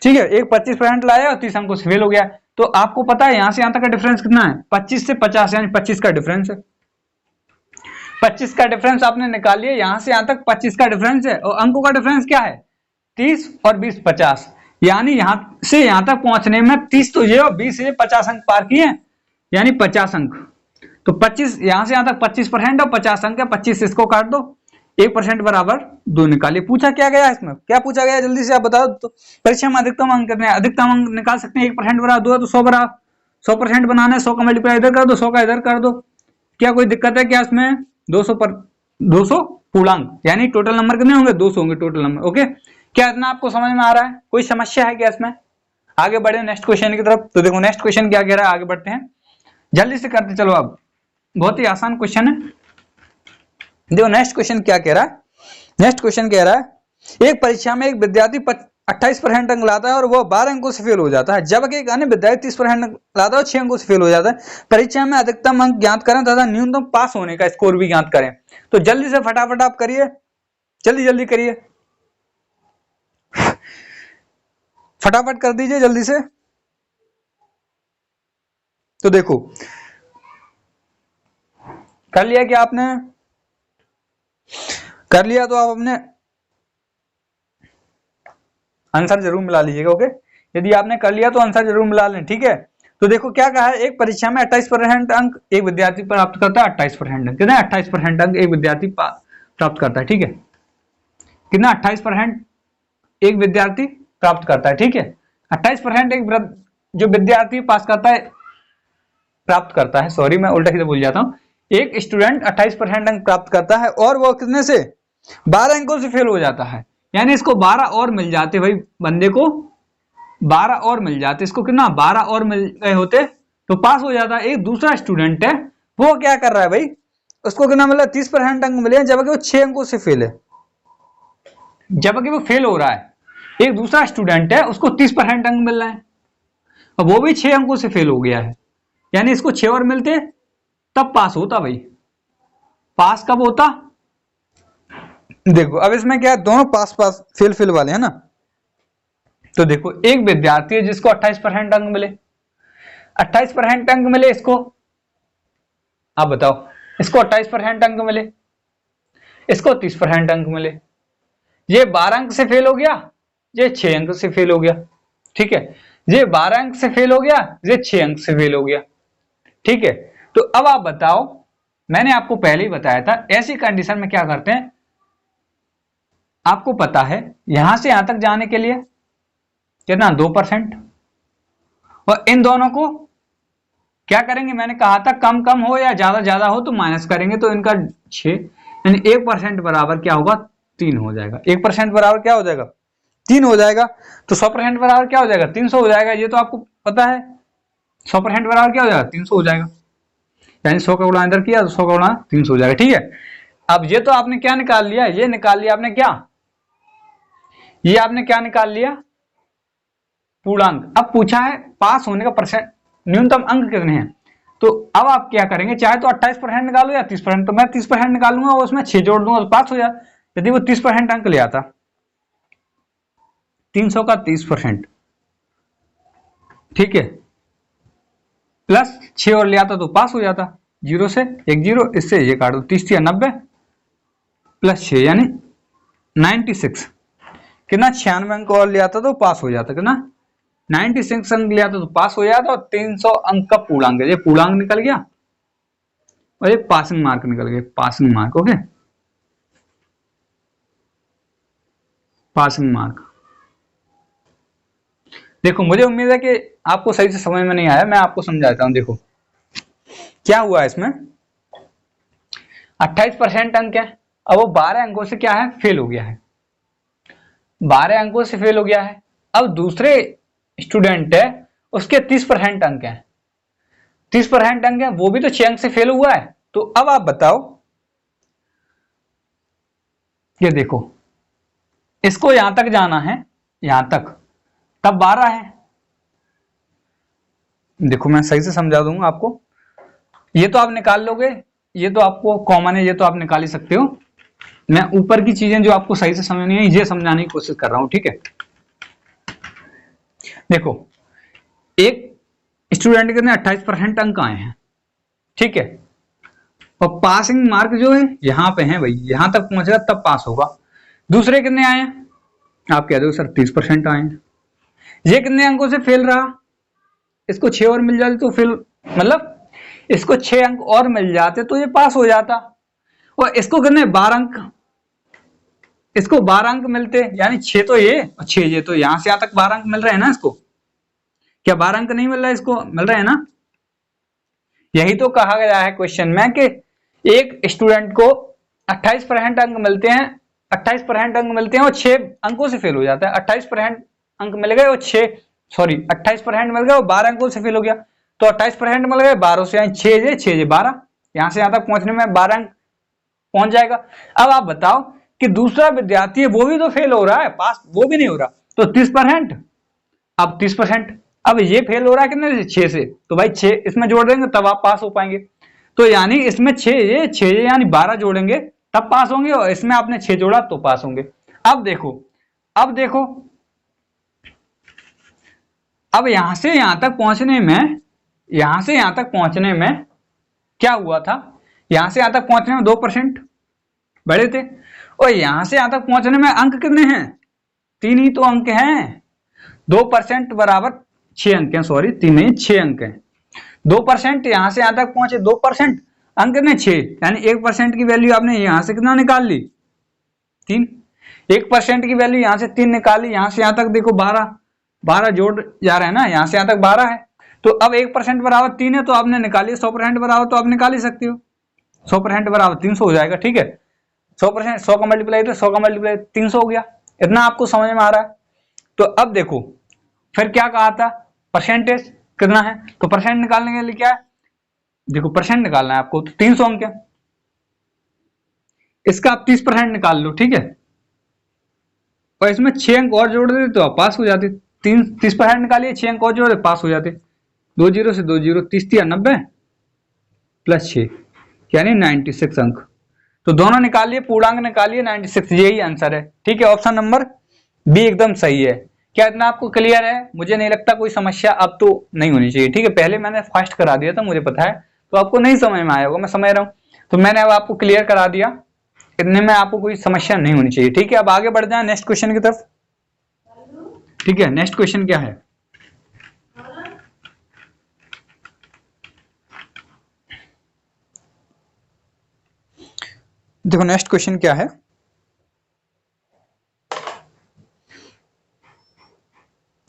ठीक है, एक 25% लाया और 30 अंकों से फेल हो गया। तो आपको पता है यहां से यहां तक का डिफरेंस कितना है? 25 से 50, यानी 25 का डिफरेंस है। 25 का डिफरेंस आपने निकाल लिया, यहां से यहां तक 25 का डिफरेंस है, और अंकों का डिफरेंस क्या है? 30 और 20, 50, यानी यहां से यहां तक पहुंचने में 30 तो ये और 20 ये 50 अंक पार किए, यानी 50 अंक। तो 25 यहां से यहां तक 25% और 50 अंक है, 25 इसको काट दो, 1% बराबर 2 निकालिए। पूछा क्या गया इसमें? क्या पूछा गया जल्दी से आप बताओ तो। परीक्षा में अधिकतम अंक कितने? अधिकतम अंक निकाल सकते हैं, 1% बराबर 2 है तो 100 बराबर 100% बनाना है, 100 का मल्टीप्लाई इधर कर दो, 100 का इधर कर दो। क्या कोई दिक्कत है क्या इसमें? 200 पर 200 पूर्णांक, यानी टोटल नंबर कितने होंगे? 200 होंगे टोटल नंबर। ओके, क्या इतना आपको समझ में आ रहा है? कोई समस्या है क्या इसमें? आगे बढ़े नेक्स्ट क्वेश्चन की तरफ। तो देखो नेक्स्ट क्वेश्चन क्या कह रहा है, आगे बढ़ते हैं, जल्दी से करते चलो। अब बहुत ही आसान क्वेश्चन है। देखो नेक्स्ट क्वेश्चन क्या कह रहा है। नेक्स्ट क्वेश्चन कह रहा है एक परीक्षा में एक विद्यार्थी 28% अंक लाता है और वह 12 अंकों से फेल हो जाता है, जबकि एक अन्य विद्यार्थी 30% अंक लाता है और 6 अंकों से फेल हो जाता है। परीक्षा में अधिकतम अंक ज्ञात करें तथा न्यूनतम पास होने का स्कोर भी ज्ञात करें। तो जल्दी से फटाफट आप करिए, जल्दी जल्दी करिए, फटाफट कर दीजिए जल्दी से। तो देखो कर लिया क्या आपने? कर लिया तो आप अपने आंसर जरूर मिला लीजिएगा। ओके, यदि आपने कर लिया तो आंसर जरूर मिला लें, ठीक है। तो देखो क्या कहा है, एक परीक्षा में 28% अंक एक विद्यार्थी प्राप्त करता है। 28% अंक कितना? 28% अंक एक विद्यार्थी प्राप्त करता है, ठीक है, कितना? 28% एक विद्यार्थी प्राप्त करता है, ठीक है। 28% एक जो विद्यार्थी पास करता है, प्राप्त करता है, सॉरी मैं उल्टा सीधा भूल जाता हूं, एक स्टूडेंट 28% अंक प्राप्त करता है और वो कितने से? 12 अंकों से फेल हो जाता है, यानी इसको 12 और मिल जाते भाई, बंदे को 12 और मिल जाते, इसको कितना? 12 और मिल गए होते तो पास हो जाता। एक दूसरा स्टूडेंट है, वो क्या कर रहा है भाई, उसको कितना मिला? 30% अंक मिले, जबकि वो 6 अंकों से फेल है, जबकि वो फेल हो रहा है। एक दूसरा स्टूडेंट है, उसको 30% अंक मिल रहे हैं और वो भी 6 अंकों से फेल हो गया है, यानी इसको 6 और मिलते तब पास होता भाई। पास कब होता? देखो अब इसमें क्या है, दोनों पास पास फेल फेल वाले हैं ना। तो देखो एक विद्यार्थी है जिसको 28% अंक मिले, 28% अंक मिले इसको, आप बताओ, इसको 28% अंक मिले, इसको 30% अंक मिले, ये 12 अंक से फेल हो गया, ये 6 अंक से फेल हो गया, ठीक है, ये 12 अंक से फेल हो गया, ये 6 अंक से फेल हो गया, ठीक है। तो अब आप बताओ, मैंने आपको पहले ही बताया था ऐसी कंडीशन में क्या करते हैं, आपको पता है यहां से यहां तक जाने के लिए कितना? 2%, और इन दोनों को क्या करेंगे, मैंने कहा था कम कम हो या ज्यादा ज्यादा हो तो माइनस करेंगे, तो इनका 6 यानी 1% बराबर क्या होगा, 3 हो जाएगा। 1% बराबर क्या हो जाएगा, 3 हो जाएगा। तो 100% बराबर क्या हो जाएगा, 300 हो जाएगा। ये तो आपको पता है 100% बराबर क्या हो जाएगा, 300 हो जाएगा। यानी 100 का गुणा इधर किया तो 100 का गुणा 300 हो जाएगा। ठीक है, अब ये तो आपने क्या निकाल लिया, ये निकाल लिया आपने क्या, ये आपने क्या निकाल लिया, पूर्णांक। अब पूछा है पास होने का परसेंट न्यूनतम अंक कितने हैं, तो अब आप क्या करेंगे, चाहे तो 28% निकालो या 30%, तो मैं 30% निकालूंगा और उसमें 6 जोड़ दूंगा तो पास हो जाए। यदि वो 30% अंक ले आता, 300 का 30%, ठीक है, प्लस 6 और ले आता तो पास हो जाता। 0 से 1 0, इससे ये काट दो, 30 या 90 प्लस 6 यानी 96, कितना 96 अंक और ले आता तो पास हो जाता, कितना 96 अंक ले आता तो पास हो जाता। और 300 अंक का पूर्णांक, ये पूर्णांक निकल गया और ये पासिंग मार्क निकल गए, passing mark. Okay, passing mark. देखो मुझे उम्मीद है कि आपको सही से समझ में नहीं आया, मैं आपको समझाता हूं। देखो क्या हुआ इसमें, 28% अंक है, अब वो 12 अंकों से क्या है, फेल हो गया है, 12 अंकों से फेल हो गया है। अब दूसरे स्टूडेंट है, उसके 30% अंक है, 30% अंक है, वो भी तो 6 अंक से फेल हुआ है। तो अब आप बताओ, ये देखो इसको यहां तक जाना है, यहां तक, तब 12 है। देखो मैं सही से समझा दूंगा आपको, ये तो आप निकाल लोगे, ये तो आपको कॉमन है, ये तो आप निकाल ही सकते हो। मैं ऊपर की चीजें जो आपको सही से समझनी है ये समझाने की कोशिश कर रहा हूं, ठीक है। देखो एक स्टूडेंट के 28% अंक आए हैं, ठीक है, और पासिंग मार्क जो है यहां पे है भाई, यहां तक पहुंचेगा तब पास होगा। दूसरे कितने आए हैं, आप कह दो सर 30% आए हैं। ये कितने अंकों से फेल रहा, इसको 6 और मिल जाते तो फेल, मतलब इसको 6 अंक और मिल जाते तो ये पास हो जाता। और इसको कितने 12 अंक, इसको 12 अंक मिलते, यानी 6 तो ये और 6 ये, तो यहां से यहां तक 12 अंक मिल रहे हैं ना इसको, क्या 12 अंक नहीं मिल रहा है, इसको मिल रहे हैं ना। यही तो कहा गया है क्वेश्चन में कि एक स्टूडेंट को 28% अंक मिलते हैं, 28% अंक मिलते हैं और 6 अंकों से फेल हो जाता है। 28% अंक मिल गए और 6, सॉरी 28% मिल गए और 12 अंकों से फेल हो गया, तो 28% मिल गए, 12 से 6 12, यहां से यहां तक पहुंचने में 12 अंक पहुंच जाएगा। अब आप बताओ कि दूसरा विद्यार्थी है वो भी तो फेल हो रहा है, पास वो भी नहीं हो रहा, तो 30%, अब 30%, अब ये फेल हो रहा है कितने से, 6 से, तो भाई 6 इसमें जोड़ देंगे तब आप पास हो पाएंगे। तो यानी इसमें 6 ये यानी 12 जोड़ेंगे तब पास होंगे, और इसमें आपने 6 जोड़ा तो पास होंगे। अब देखो, अब देखो, अब यहां से यहां तक पहुंचने में, यहां से यहां तक पहुंचने में क्या हुआ था, यहां से यहां तक पहुंचने में 2% बड़े थे, और यहां से यहां तक पहुंचने में अंक कितने हैं, 3 ही तो अंक हैं। 2% बराबर 6 अंक हैं, सॉरी 3 नहीं 6 अंक हैं। 2% यहां से यहां तक पहुंचे, 2% अंक कितने 6, यानी 1% की वैल्यू आपने यहां से कितना निकाल ली, 3। 1% की वैल्यू यहां से 3 निकाली, यहां से यहां तक देखो 12 जोड़ जा रहा है ना, यहां से यहां तक 12 है। तो अब 1% बराबर 3 है तो आपने निकाली, 100% बराबर तो आप निकाल ही सकते हो, 100% बराबर 300 हो जाएगा, ठीक है। 100%, 100 का मल्टीप्लाई तो 100 का मल्टीप्लाई 300 हो गया। इतना आपको समझ में आ रहा है। तो अब देखो फिर क्या कहा था, परसेंटेज कितना है, तो परसेंट निकालने के लिए क्या है, देखो परसेंट निकालना है आपको, तो 300 अंक है, इसका आप 30% निकाल लो, ठीक है, और इसमें 6 अंक और जोड़ देते तो आप पास हो जाते। 30% निकालिए, 6 अंक और जोड़ दे पास हो जाते। 2 जीरो से 2 जीरो, 30 या 90 प्लस 6 यानी 96 अंक। तो दोनों निकालिए, पूर्णांक निकालिए, 96 यही आंसर है, ठीक है। ऑप्शन नंबर बी एकदम सही है। क्या इतना आपको क्लियर है, मुझे नहीं लगता कोई समस्या अब तो नहीं होनी चाहिए, ठीक है। पहले मैंने फास्ट करा दिया था, मुझे पता है, तो आपको नहीं समझ में आया होगा, मैं समझ रहा हूँ, तो मैंने अब आपको क्लियर करा दिया, इतने में आपको कोई समस्या नहीं होनी चाहिए, ठीक है। अब आगे बढ़ जाए नेक्स्ट क्वेश्चन की तरफ, ठीक है। नेक्स्ट क्वेश्चन क्या है, देखो नेक्स्ट क्वेश्चन क्या है,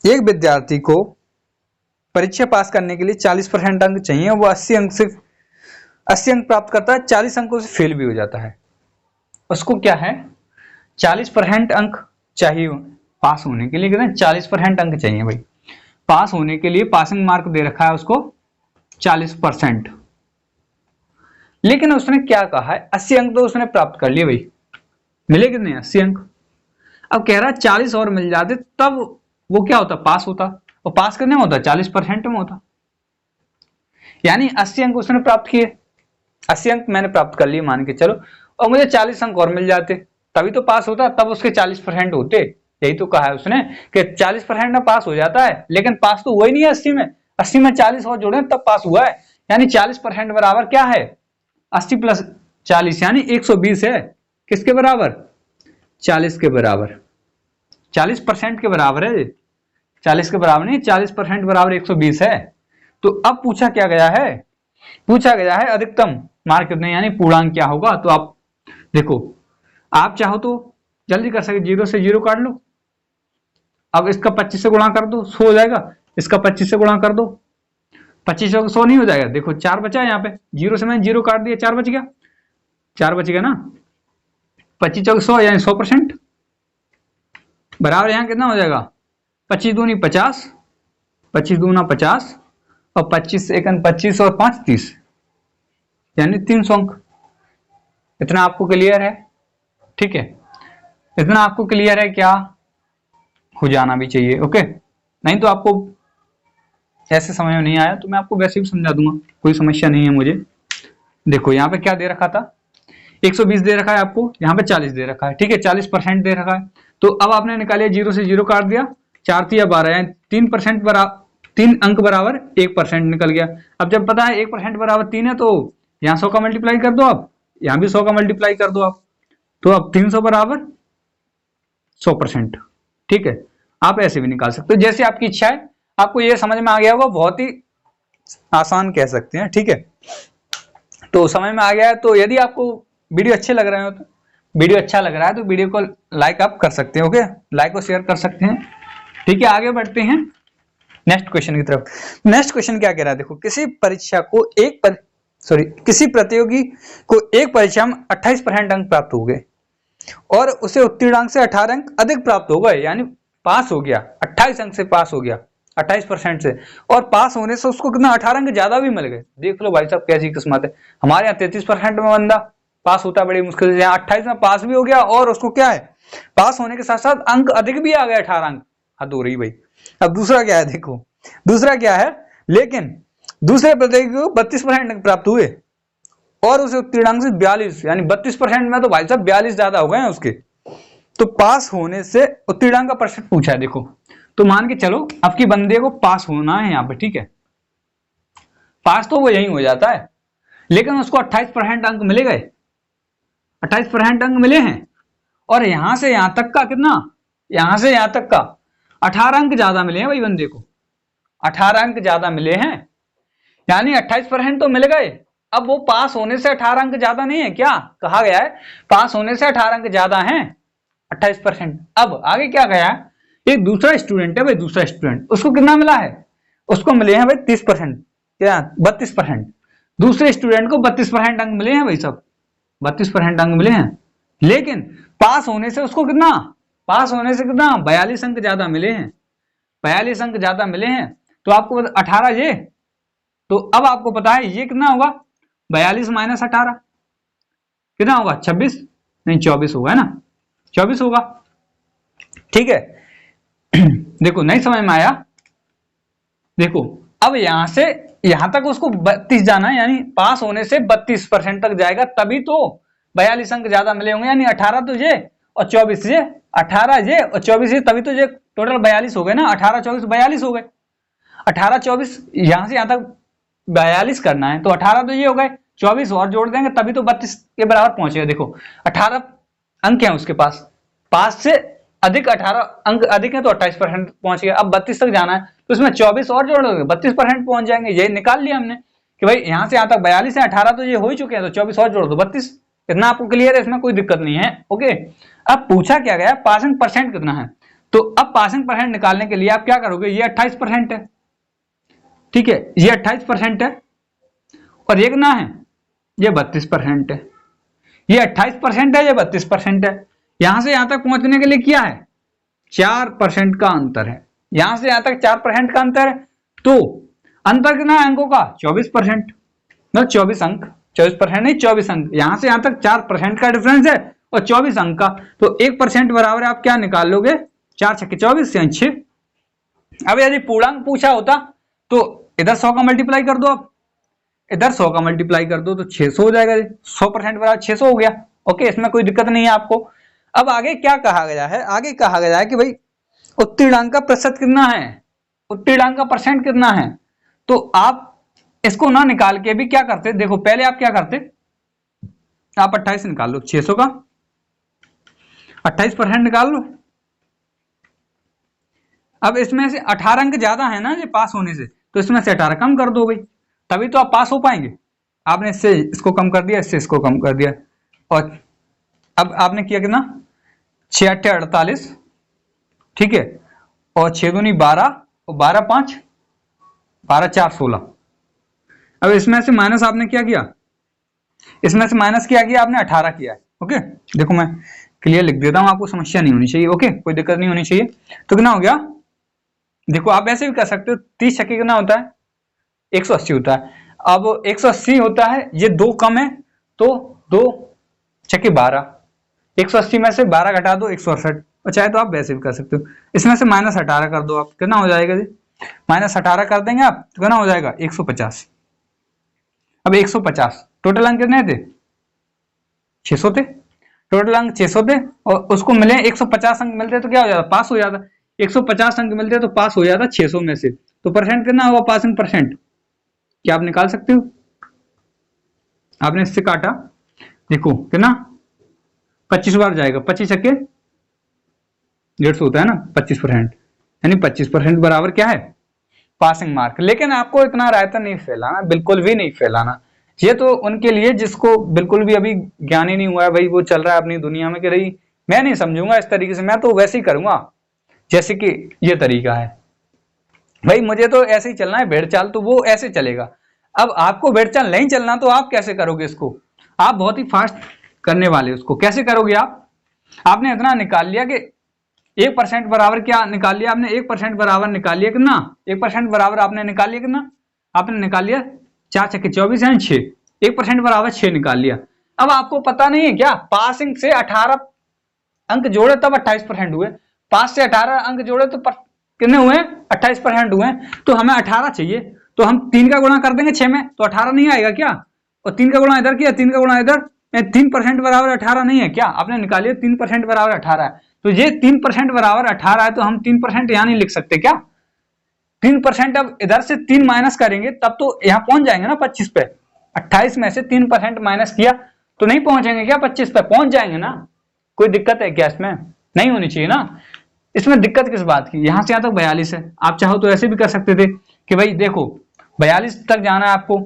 एक विद्यार्थी को परीक्षा पास करने के लिए 40% अंक चाहिए, वो 80 अंक प्राप्त करता है, 40 अंकों से फेल भी हो जाता है, उसको क्या है 40% अंक चाहिए पास होने के लिए। कितने 40% अंक चाहिए भाई पास होने के लिए। पासिंग मार्क दे रखा है उसको 40%, लेकिन उसने क्या कहा है 80 अंक तो उसने प्राप्त कर लिए भाई, मिले कितने 80 अंक। अब कह रहा है 40 और मिल जाते तब वो क्या होता पास होता, और पास कितने में होता 40% में होता, यानी 80 अंक उसने प्राप्त किए, 80 अंक मैंने प्राप्त कर लिए मान के चलो, और मुझे 40 अंक और मिल जाते तभी तो पास होता, तब उसके 40% होते। यही तो कहा है उसने कि 40% में पास हो जाता है, लेकिन पास तो हुआ ही नहीं है 80 में, 80 में 40 और जोड़े तब पास हुआ है, यानी 40% बराबर क्या है 80 प्लस 40 यानी 120 है। किसके बराबर 40 के बराबर, 40% के बराबर है, 40 के बराबर नहीं 40% बराबर 120 है। तो अब पूछा क्या गया है, पूछा गया है अधिकतम मार्क कितने यानी पूर्णांक क्या होगा। तो आप देखो आप चाहो तो जल्दी कर सके, 0 से 0 काट लो, अब इसका 25 से गुणा कर दो 100 हो जाएगा, इसका 25 से गुणा कर दो 25 से 100 नहीं हो जाएगा, देखो 4 बचा है यहाँ पे, 0 से मैंने 0 काट दिया 4 बच गया, 4 बच गया ना, 25 चौक 100 यानी 100% बराबर यहाँ कितना हो जाएगा 25 दूनी 50, 25 दूना 50 और 25 एकन 25 और 5 30 यानी 300 अंक। इतना आपको क्लियर है, ठीक है, इतना आपको क्लियर है, क्या हो जाना भी चाहिए, ओके। नहीं तो आपको ऐसे समझ में नहीं आया तो मैं आपको वैसे भी समझा दूंगा, कोई समस्या नहीं है मुझे। देखो यहाँ पे क्या दे रखा था 120 दे रखा है आपको, यहाँ पे 40 दे रखा है, ठीक है 40% दे रखा है। तो अब आपने निकालिए 0 से 0 काट दिया, 4 3 12 यानी 3% बराबर 3 अंक बराबर 1% निकल गया। अब जब पता है 1% बराबर 3 है तो यहाँ 100 का मल्टीप्लाई कर दो आप, यहाँ भी 100 का मल्टीप्लाई कर दो आप, तो अब 300 बराबर 100%, ठीक है। आप ऐसे भी निकाल सकते हो जैसे आपकी इच्छा है। आपको ये समझ में आ गया होगा, बहुत ही आसान कह सकते हैं, ठीक है। तो समझ में आ गया है, तो यदि आपको वीडियो अच्छे लग रहे हो तो वीडियो अच्छा लग रहा है तो वीडियो को लाइक आप कर सकते हैं, ओके, लाइक और शेयर कर सकते हैं, ठीक है। आगे बढ़ते हैं नेक्स्ट क्वेश्चन की तरफ। नेक्स्ट क्वेश्चन क्या कह रहा है, देखो किसी परीक्षा को किसी प्रतियोगी को एक परीक्षा में 28% अंक प्राप्त हो गए और उसे उत्तीर्ण अंक से 18 अंक अधिक प्राप्त हो गए, यानी पास हो गया, 28 अंक से पास हो गया 28% से, और पास होने से उसको कितना 18 अंक ज्यादा भी मिल गए। देख लो भाई साहब कैसी किस्मत है, हमारे यहाँ 33% में बंदा पास होता बड़ी मुश्किल से, यहाँ 28 में पास भी हो गया और उसको क्या है पास होने के साथ साथ अंक अधिक भी आ गए 18 अंक, हद हो रही भाई। अब दूसरा क्या है, देखो दूसरा क्या है, लेकिन दूसरे प्रतियोगी को 32% अंक प्राप्त हुए और उसे उत्तीर्ण अंक से 42 यानी 32% में तो भाई साहब 42 ज्यादा हो गए हैं उसके, तो पास होने से उत्तीर्ण अंक का प्रतिशत पूछा है। देखो तो मान के चलो आपकी बंदे को पास होना है यहाँ पे, ठीक है, पास तो वो यही हो जाता है, लेकिन उसको 28% अंक मिले गए, 28% अंक मिले हैं, और यहां से यहां तक का कितना, यहां से यहां तक का 18 अंक ज्यादा मिले हैं भाई बंदे को, 18 अंक ज्यादा मिले हैं, यानी 28% तो मिल गए। अब वो पास होने से 18 अंक ज्यादा नहीं है, क्या कहा गया है पास होने से 18 अंक ज्यादा हैं 28%। अब आगे क्या गया है, एक दूसरा स्टूडेंट है भाई, दूसरा स्टूडेंट उसको कितना मिला है, उसको मिले हैं भाई 30%, क्या 32%, दूसरे स्टूडेंट को 32% अंक मिले हैं भाई सब, 32% अंक मिले हैं, लेकिन पास होने से उसको कितना, पास होने से कितना 42 अंक ज्यादा मिले हैं, 42 अंक ज्यादा मिले हैं। तो आपको 18 ये, तो अब आपको पता है ये कितना होगा 42 माइनस 18 कितना होगा 26 नहीं 24 होगा, है ना 24 होगा, ठीक है। देखो नहीं समझ में आया, देखो अब यहां से यहां तक उसको 32 जाना है, यानी पास होने से 32% तक जाएगा, तभी तो 42 अंक ज्यादा मिले होंगे, यानी 18 तो ये और 24 ये, 18 ये और 24 ये, तभी तो ये टोटल 42 हो गए ना, 18 24 42 हो गए, 18 24 यहां से यहां तक 42 करना है तो 18 तो ये हो गए, 24 और जोड़ देंगे तभी तो 32 के बराबर पहुंचेगा। देखो 18 अंक है उसके पास, पास से अधिक 18 अंक अधिक है तो 28% पहुंच गया। अब 32 तक जाना है तो इसमें 24 और जोड़ दोगे 32% पहुंच जाएंगे, ये निकाल लिया हमने कि भाई यहां से यहां तक 42 है, 18 तो ये हो ही चुके हैं, तो 24 और जोड़ दो 32, इतना आपको क्लियर है, इसमें कोई दिक्कत नहीं है, ओके। अब पूछा क्या गया पासिंग परसेंट कितना है, तो अब पासिंग परसेंट निकालने के लिए आप क्या करोगे, ये 28% है, ठीक है, ये 28% है, और ये कितना है, ये 32% है। ये 28% है, ये 32% है। यहां से यहां तक पहुंचने के लिए क्या है, 4% का अंतर है। यहां से यहां तक 4% का अंतर है, तो अंतर कितना है अंकों का, 24%, मतलब 24 अंक, 24% नहीं 24 अंक। यहां से यहां तक 4% का डिफरेंस है और 24 अंक का, तो 1% बराबर आप क्या निकाल लोगे, 4 छक्के 24 यानी 6। अब यदि पूर्णांक पूछा होता तो इधर 100 का मल्टीप्लाई कर दो, आप इधर 100 का मल्टीप्लाई कर दो तो 600 हो जाएगा। 100% बराबर 600 हो गया। ओके, इसमें कोई दिक्कत नहीं है आपको। अब आगे क्या कहा गया है, आगे कहा गया है कि भाई उत्तीर्णांक का प्रतिशत कितना है, उत्तीर्णांक का परसेंट कितना है। तो आप इसको ना निकाल के भी क्या करते, देखो पहले आप क्या करते, आप 28 निकाल लो, 600 का 28% निकाल लो। अब इसमें से 18 अंक ज्यादा है ना ये पास होने से, तो इसमें से 18 कम कर दो भाई, तभी तो आप पास हो पाएंगे। आपने इससे इसको कम कर दिया, इससे इसको कम कर दिया, और अब आपने किया कितना, 6 8 48, ठीक है, और 6 दूनी 12 और 12 5 12 4 16। अब इसमें से माइनस आपने क्या किया, इसमें से माइनस क्या किया आपने, 18 किया है। ओके, देखो मैं क्लियर लिख देता हूं, आपको समस्या नहीं होनी चाहिए। ओके, कोई दिक्कत नहीं होनी चाहिए। तो कितना हो गया, देखो आप ऐसे भी कर सकते हो, 30 छक्के कितना होता है, 180 होता है। अब 180 होता है, ये 2 कम है, तो 2 छक्के 12, 180 में से 12 घटा दो 168, और चाहे तो आप वैसे भी कर सकते हो, इसमें से माइनस 18 कर दो आप, कितना हो जाएगा जी, माइनस 18 कर देंगे आप तो कितना हो जाएगा, 150। अब 150 टोटल अंक कितने थे, 600 थे, टोटल अंक 600 थे, और उसको मिले 150 अंक मिलते तो क्या हो जाता, पास हो जाता। 150 अंक मिलते तो पास हो जाता 600 में से, तो परसेंट कितना हुआ, पासिंग परसेंट, क्या आप निकाल सकते हो। आपने इससे काटा, देखो कितना, 25 बार जाएगा, 25 छक्के 150 होता है ना, 25%, यानी 25% बराबर क्या है, पासिंग मार्क। लेकिन आपको इतना रायता नहीं फैलाना, बिल्कुल भी नहीं फैलाना। ये तो उनके लिए जिसको बिल्कुल भी अभी ज्ञान ही नहीं हुआ है, भाई वो चल रहा है अपनी दुनिया में कि रही, मैं नहीं समझूंगा इस तरीके से, मैं तो वैसे ही करूंगा जैसे कि ये तरीका है। भाई मुझे तो ऐसे ही चलना है, भेड़ चाल तो वो ऐसे चलेगा। अब आपको भेड़ चाल नहीं चलना तो आप कैसे करोगे इसको, आप बहुत ही फास्ट करने वाले, उसको कैसे करोगे आप, आपने इतना निकाल लिया कि 1% बराबर क्या निकाल लिया आपने, 1% बराबर निकाल लिया कितना, 1% बराबर आपने निकाल लिया कितना, आपने निकाल लिया 4 छक्के 24 यानी 6, 1% बराबर 6 निकाल लिया। अब आपको पता नहीं है क्या, पासिंग से 18 अंक जोड़े तब 28% हुए, पास से 18 अंक जोड़े तो कितने हुए, 28% हुए। तो हमें 18 चाहिए, तो हम 3 का गुणा कर देंगे 6 में, तो 18 नहीं आएगा क्या, और 3 का गुणा इधर किया, 3 का गुणा इधर, 3% बराबर 18 नहीं है क्या, आपने निकालिए 3% बराबर 18 है, तो ये 3% बराबर 18 है, तो हम 3% यहां नहीं लिख सकते क्या, 3%। अब इधर से 3 माइनस करेंगे तब तो यहां पहुंच जाएंगे ना 25 पे, 28 में से 3% माइनस किया तो नहीं पहुंचेंगे क्या 25 पे, पहुंच जाएंगे ना। कोई दिक्कत है क्या इसमें, नहीं होनी चाहिए ना। इसमें दिक्कत किस बात की, यहां से यहां तक 42 है, आप चाहो तो ऐसे भी कर सकते थे कि भाई देखो 42 तक जाना है आपको,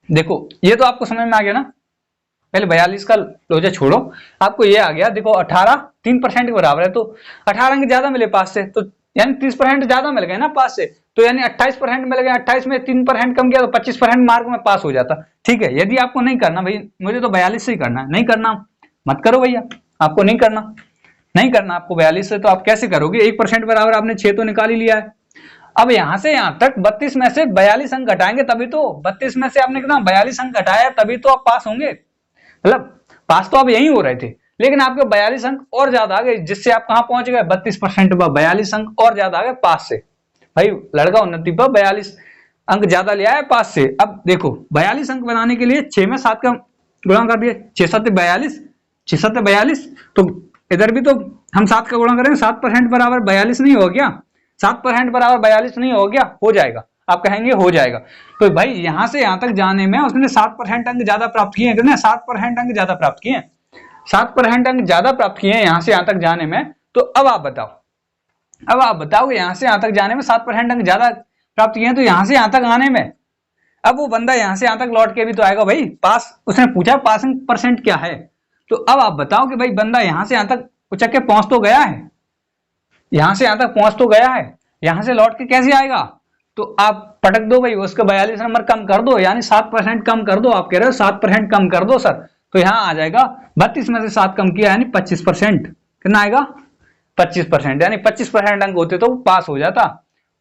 देखो ये तो आपको समझ में आ गया ना, पहले 42 का लोचा छोड़ो, आपको ये आ गया, देखो 18 3% के बराबर है, तो 18 अंक ज्यादा मिले पास से, तो यानी 30% ज्यादा मिल गए ना पास से, तो यानी 28% मिल गए, 28 में 3% कम किया तो 25% मार्क में पास हो जाता। ठीक है, यदि आपको नहीं करना भाई मुझे तो 42 से ही करना है, नहीं करना मत करो भैया, आपको नहीं करना, नहीं करना आपको 42 से, तो आप कैसे करोगे, 1% बराबर आपने 6 तो निकाल ही लिया है। अब यहां से यहां तक 32 में से 42 अंक घटाएंगे तभी तो, 32 में से आपने कितना 42 अंक घटाया तभी तो आप पास होंगे, मतलब पास तो आप यही हो रहे थे, लेकिन आपके 42 अंक और ज्यादा आ गए, जिससे आप कहां पहुंच गए 32% पर 42 अंक और ज्यादा आ गए पास से। भाई लड़का उन्नति पर 42 अंक ज्यादा ले आया पास से। अब देखो 42 अंक बनाने के लिए 6 में 7 का गुणा कर दिया, 6 7 42, 6 7 42, तो इधर भी तो हम 7 का गुणा करेंगे, 7% बराबर 42 नहीं हो गया, 7% बराबर 42 नहीं हो गया, हो जाएगा, आप कहेंगे हो जाएगा। तो भाई यहां से यहां तक जाने में उसने 7% अंक ज्यादा प्राप्त किए, कितने 7% अंक ज्यादा प्राप्त किए, 7% अंक ज्यादा प्राप्त किए यहां से यहां तक जाने में। तो अब आप बताओ, अब आप बताओ कि यहां से यहां तक जाने में 7% अंक ज्यादा प्राप्त किए हैं, तो यहां से यहां तक आने में, अब वो बंदा यहां से यहां तक लौट के भी तो आएगा भाई, पास उसने पूछा पासिंग परसेंट क्या है, तो अब आप बताओ कि भाई बंदा यहां से यहां तक उचक के पहुंच तो गया है, यहां से यहां तक पहुंच तो गया है, यहां से लौट के कैसे आएगा, तो आप पटक दो भाई, उसका 42 नंबर कम कर दो, यानी 7% कम कर दो। आप कह रहे हो 7% कम कर दो सर, तो यहाँ आ जाएगा 32 में से 7 कम किया यानी 25%। कितना आएगा? 25%, यानी 25% अंक होते तो पास हो जाता,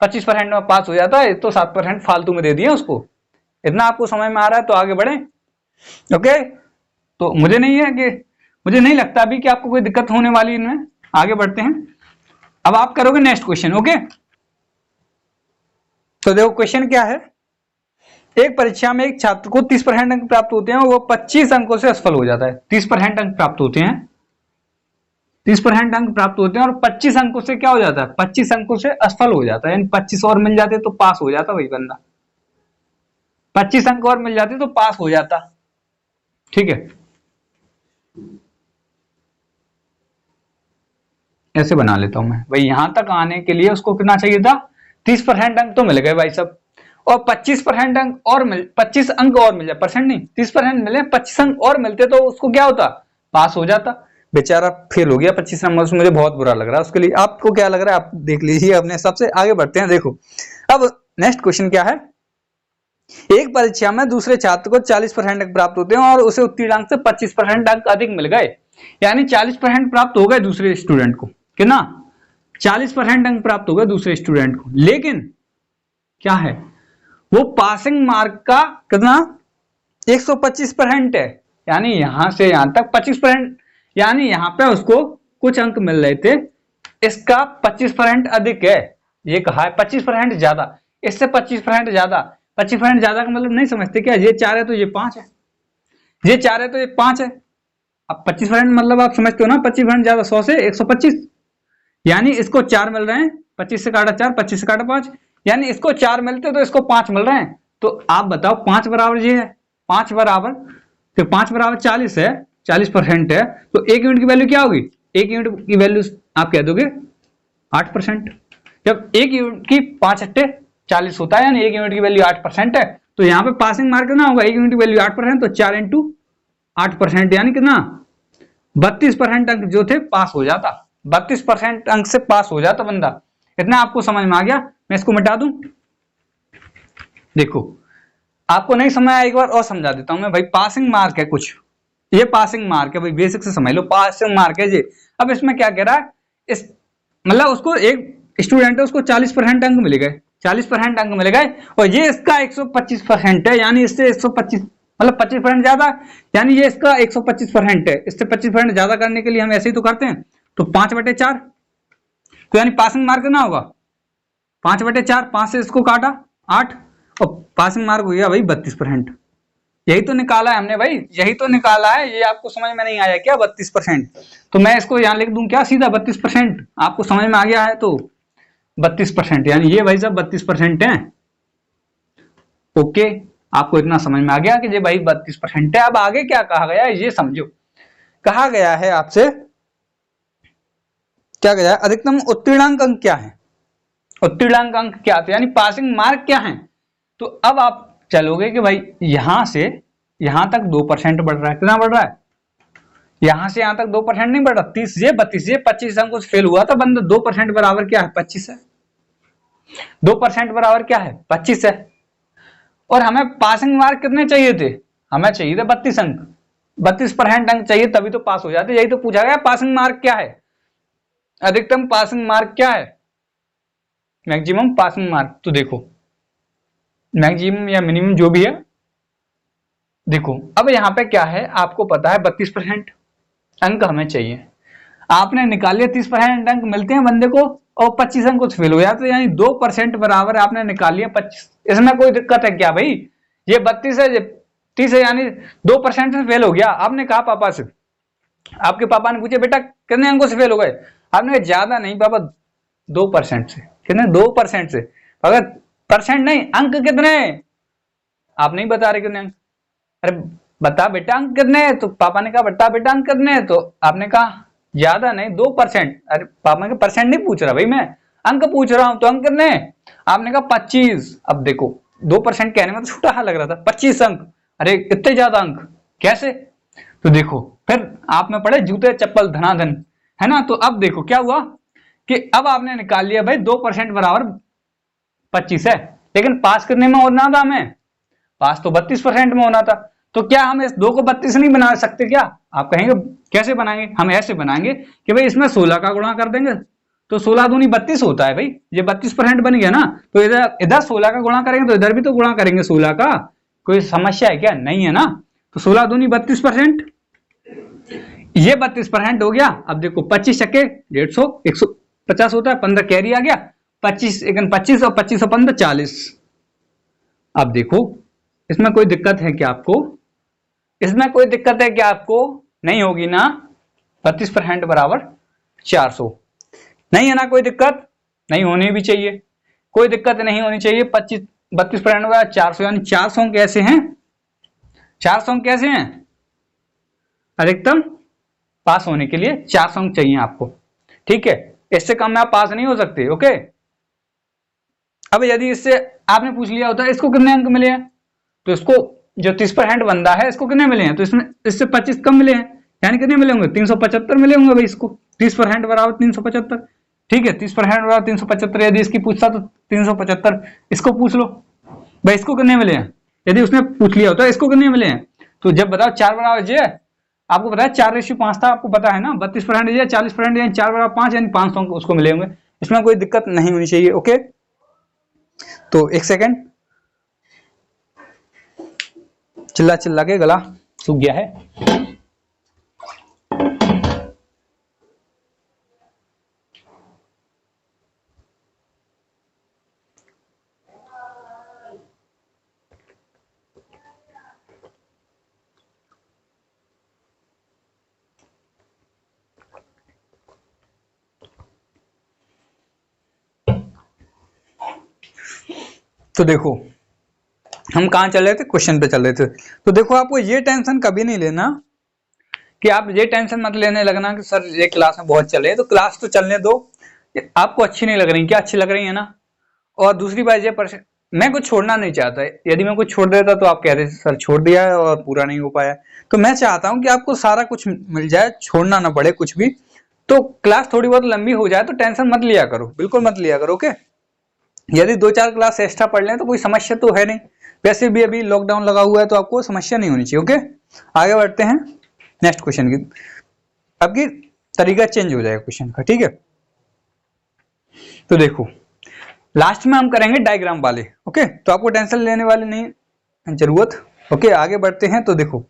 25% में पास हो जाता है, तो 7% फालतू में दे दिए उसको। इतना आपको समझ में आ रहा है तो आगे बढ़े। ओके, तो मुझे नहीं लगता अभी कि आपको कोई दिक्कत होने वाली इनमें। आगे बढ़ते हैं, अब आप करोगे नेक्स्ट क्वेश्चन। ओके, तो देखो क्वेश्चन क्या है। एक परीक्षा में एक छात्र को 30% अंक प्राप्त होते हैं और वो 25 अंकों से असफल हो जाता है। 30% अंक प्राप्त होते हैं, 30% अंक प्राप्त होते हैं और 25 अंकों से क्या हो जाता है? 25 अंकों से असफल हो जाता है, यानी 25 और मिल जाते तो पास हो जाता वही बंदा। 25 अंक और मिल जाते तो पास हो जाता। ठीक है, ऐसे बना लेता हूं मैं भाई। यहां तक आने के लिए उसको कितना चाहिए था? 30% अंक तो मिल गए भाई सब, और 25% अंक और 25 अंक और मिल जाए, परसेंट नहीं 30% मिले, 25 अंक और मिलते तो उसको क्या होता? पास हो जाता। बेचारा फेल हो गया 25 नंबर से, मुझे बहुत बुरा लग रहा है उसके लिए। आपको क्या लग रहा है आप देख लीजिए अपने हिसाब से। आगे बढ़ते हैं, देखो अब नेक्स्ट क्वेश्चन क्या है। एक परीक्षा में दूसरे छात्र को 40% अंक प्राप्त होते हैं और उसे उत्तीर्ण अंक से 25% अंक अधिक मिल गए, यानी 40% प्राप्त हो गए दूसरे स्टूडेंट को। कितना? 40% अंक प्राप्त हो गए दूसरे स्टूडेंट को, लेकिन क्या है, वो पासिंग मार्क का कितना? 125% है, यानी यहां से यहां तक 25%, यानी यहां पे उसको कुछ अंक मिल रहे थे, इसका 25% अधिक है। ये कहा है 25% ज्यादा, इससे 25% ज्यादा। 25% ज्यादा का मतलब नहीं समझते क्या? ये 4 है तो ये 5 है, ये 4 है तो ये 5 है। अब 25% मतलब आप समझते हो ना, 25% ज्यादा 100 से 125, यानी इसको 4 मिल रहे हैं, 25 से काटा 4, 25 से काटा 5, यानी इसको 4 मिलते तो इसको 5 मिल रहे हैं। तो आप बताओ 5 बराबर ये है, 5 बराबर, तो 5 बराबर 40 है, 40% है, तो 1 यूनिट की वैल्यू क्या होगी? 1 यूनिट की वैल्यू आप कह दोगे 8%। जब 1 यूनिट की 5 अट्टे 40 होता है, यानी 1 यूनिट की वैल्यू 8% है, तो यहाँ पे पासिंग मार्क कितना होगा? 1 यूनिट की वैल्यू 8%, तो 4 इंटू 8%, यानी कितना? 32% अंक जो थे पास हो जाता। 32% अंक से पास हो जाता बंदा। इतना आपको समझ में आ गया? मैं इसको मिटा दूं। देखो आपको नहीं समझ आया, एक बार और समझा देता हूं मैं भाई। पासिंग मार्क है कुछ, ये पासिंग मार्क है भाई, बेसिक से समझ लो। पासिंग मार्क है ये। अब इसमें क्या कह रहा है, इस मतलब उसको एक स्टूडेंट है, उसको 40% अंक मिल गए, 40% अंक मिल गए, और ये इसका 125% है, यानी इससे 125 मतलब 25% ज्यादा, यानी ये इसका 125% है। इससे 25% ज्यादा करने के लिए हम ऐसे ही तो करते हैं, तो 5/4, तो यानी पासिंग मार्क ना होगा 5/4, 5 से इसको काटा 8, और पासिंग मार्क हो गया भाई 32%। यही तो निकाला है हमने भाई, यही तो निकाला है। ये आपको समझ में नहीं आया क्या? 32%, तो मैं इसको यहां लिख दूं क्या सीधा? 32%। आपको समझ में आ गया है तो 32%, यानी ये भाई साहब 32% है। ओके, आपको इतना समझ में आ गया कि ये भाई 32% है। अब आगे क्या कहा गया है ये समझो। कहा गया है आपसे, क्या कहा है? अधिकतम उत्तीर्णांक अंक क्या है? उत्तीर्णांक अंक क्या थे, यानी पासिंग मार्क क्या है? तो अब आप चलोगे कि भाई यहां से यहां तक 2% बढ़ रहा है। कितना बढ़ रहा है? यहां से यहां तक 2% नहीं बढ़ रहा। 30 ये 32 ये 25 अंकों से फेल हुआ था बंदा। 2% बराबर क्या है? 25 है। 2% बराबर क्या है? 25 है। और हमें पासिंग मार्क कितने चाहिए थे? हमें चाहिए थे 32 अंक। 32% अंक चाहिए तभी तो पास हो जाते। यही तो पूछा गया, पासिंग मार्क क्या है? अधिकतम पासिंग मार्क क्या है? Maximum passing mark. तो देखो मैक्सिमम या मिनिमम जो भी है, देखो अब यहां पे क्या है, आपको पता है 32% अंक हमें चाहिए। आपने निकाल लिया 30% अंक मिलते हैं बंदे को, और 25 अंक कुछ फेल हो जाते, यानी 2% बराबर आपने निकाल लिया 25। इसमें कोई दिक्कत है क्या भाई? ये 32 है, ये 30 है, यानी 2% से फेल हो गया। आपने कहा पापा से, आपके पापा ने पूछे बेटा कितने अंकों से फेल हो गए? आपने कहा ज्यादा नहीं पापा, 2% से। कितने? 2% से। अगर परसेंट नहीं, अंक कितने? आप नहीं बता रहे कितने अंक। अरे बता बेटा अंक कितने? तो पापा ने कहा बता बेटा अंक कितने? तो आपने कहा ज्यादा नहीं 2%। अरे पापा के परसेंट नहीं पूछ रहा भाई, मैं अंक पूछ रहा हूं। तो अंक कितने? आपने कहा 25। अब देखो 2% कहने में तो छोटा सा लग रहा था, 25 अंक, अरे इतने ज्यादा अंक कैसे? तो देखो फिर आप में पड़े जूते चप्पल धनाधन, है ना। तो अब देखो क्या हुआ कि अब आपने निकाल लिया भाई 2% बराबर 25 है, लेकिन पास करने में होना था हमें, पास तो 32% में होना था। तो क्या हम इस 2 को 32 नहीं बना सकते क्या? आप कहेंगे कैसे बनाएंगे? हम ऐसे बनाएंगे कि भाई इसमें 16 का गुणा कर देंगे, तो 16 दूनी 32 होता है भाई, ये 32% बन गया ना। तो इधर इधर 16 का गुणा करेंगे तो इधर भी तो गुणा करेंगे 16 का, कोई समस्या है क्या? नहीं है ना। तो 16 दूनी 32%, ये 32% हो गया। अब देखो 25 छक्के 150, 150 होता है, 15 कैरी आ गया, 25 1 25 और 25 और 15 40। अब देखो इसमें कोई दिक्कत है क्या आपको? इसमें कोई दिक्कत है क्या आपको? नहीं होगी ना। 32% बराबर 400, नहीं है ना कोई दिक्कत? नहीं होनी भी चाहिए, कोई दिक्कत नहीं होनी चाहिए। 32% बराबर 400, यानी 400 कैसे हैं? 400 कैसे हैं? अधिकतम पास होने के लिए 400 चाहिए आपको, ठीक है। इससे कम में आप पास नहीं हो सकते, ओके। अब यदि इससे आपने पूछ लिया होता है इसको कितने अंक मिले हैं, तो इसको जो 30% बंदा है इसको कितने मिले हैं, तो इसमें इससे 25 कम मिले हैं, यानी कितने मिले होंगे? 375 मिले होंगे भाई इसको। 30% बराबर 375, ठीक है। 30% बराबर 375, यदि इसकी पूछता तो 375 इसको पूछ लो भाई इसको कितने मिले हैं। यदि उसने पूछ लिया होता है इसको कितने मिले हैं, तो जब बताओ 4 बराबर जे, आपको पता है 4:5 था, आपको पता है ना। 32% ये 40% यानी 4 बराबर 5, यानी 500 उसको मिले होंगे। इसमें कोई दिक्कत नहीं होनी चाहिए, ओके। तो एक सेकेंड, चिल्ला चिल्ला के गला सूख गया है। तो देखो हम कहां चल रहे थे? क्वेश्चन पे चल रहे थे। तो देखो आपको ये टेंशन कभी नहीं लेना कि आप ये टेंशन मत लेने लगना कि सर ये क्लास में बहुत चले, तो क्लास तो चलने दो। आपको अच्छी नहीं लग रही, क्या अच्छी लग रही है ना। और दूसरी बात ये मैं कुछ छोड़ना नहीं चाहता, यदि मैं कुछ छोड़ देता तो आप कह रहे सर छोड़ दिया है और पूरा नहीं हो पाया। तो मैं चाहता हूं कि आपको सारा कुछ मिल जाए, छोड़ना ना पड़े कुछ भी। तो क्लास थोड़ी बहुत लंबी हो जाए तो टेंशन मत लिया करो, बिल्कुल मत लिया करो, ओके। यदि 2-4 क्लास एक्स्ट्रा पढ़ लें तो कोई समस्या तो है नहीं, वैसे भी अभी लॉकडाउन लगा हुआ है तो आपको समस्या नहीं होनी चाहिए, ओके। आगे बढ़ते हैं नेक्स्ट क्वेश्चन की। अब की तरीका चेंज हो जाएगा क्वेश्चन का, ठीक है। तो देखो लास्ट में हम करेंगे डायग्राम वाले, ओके। तो आपको टेंशन लेने वाली नहीं जरूरत, ओके। आगे बढ़ते हैं। तो देखो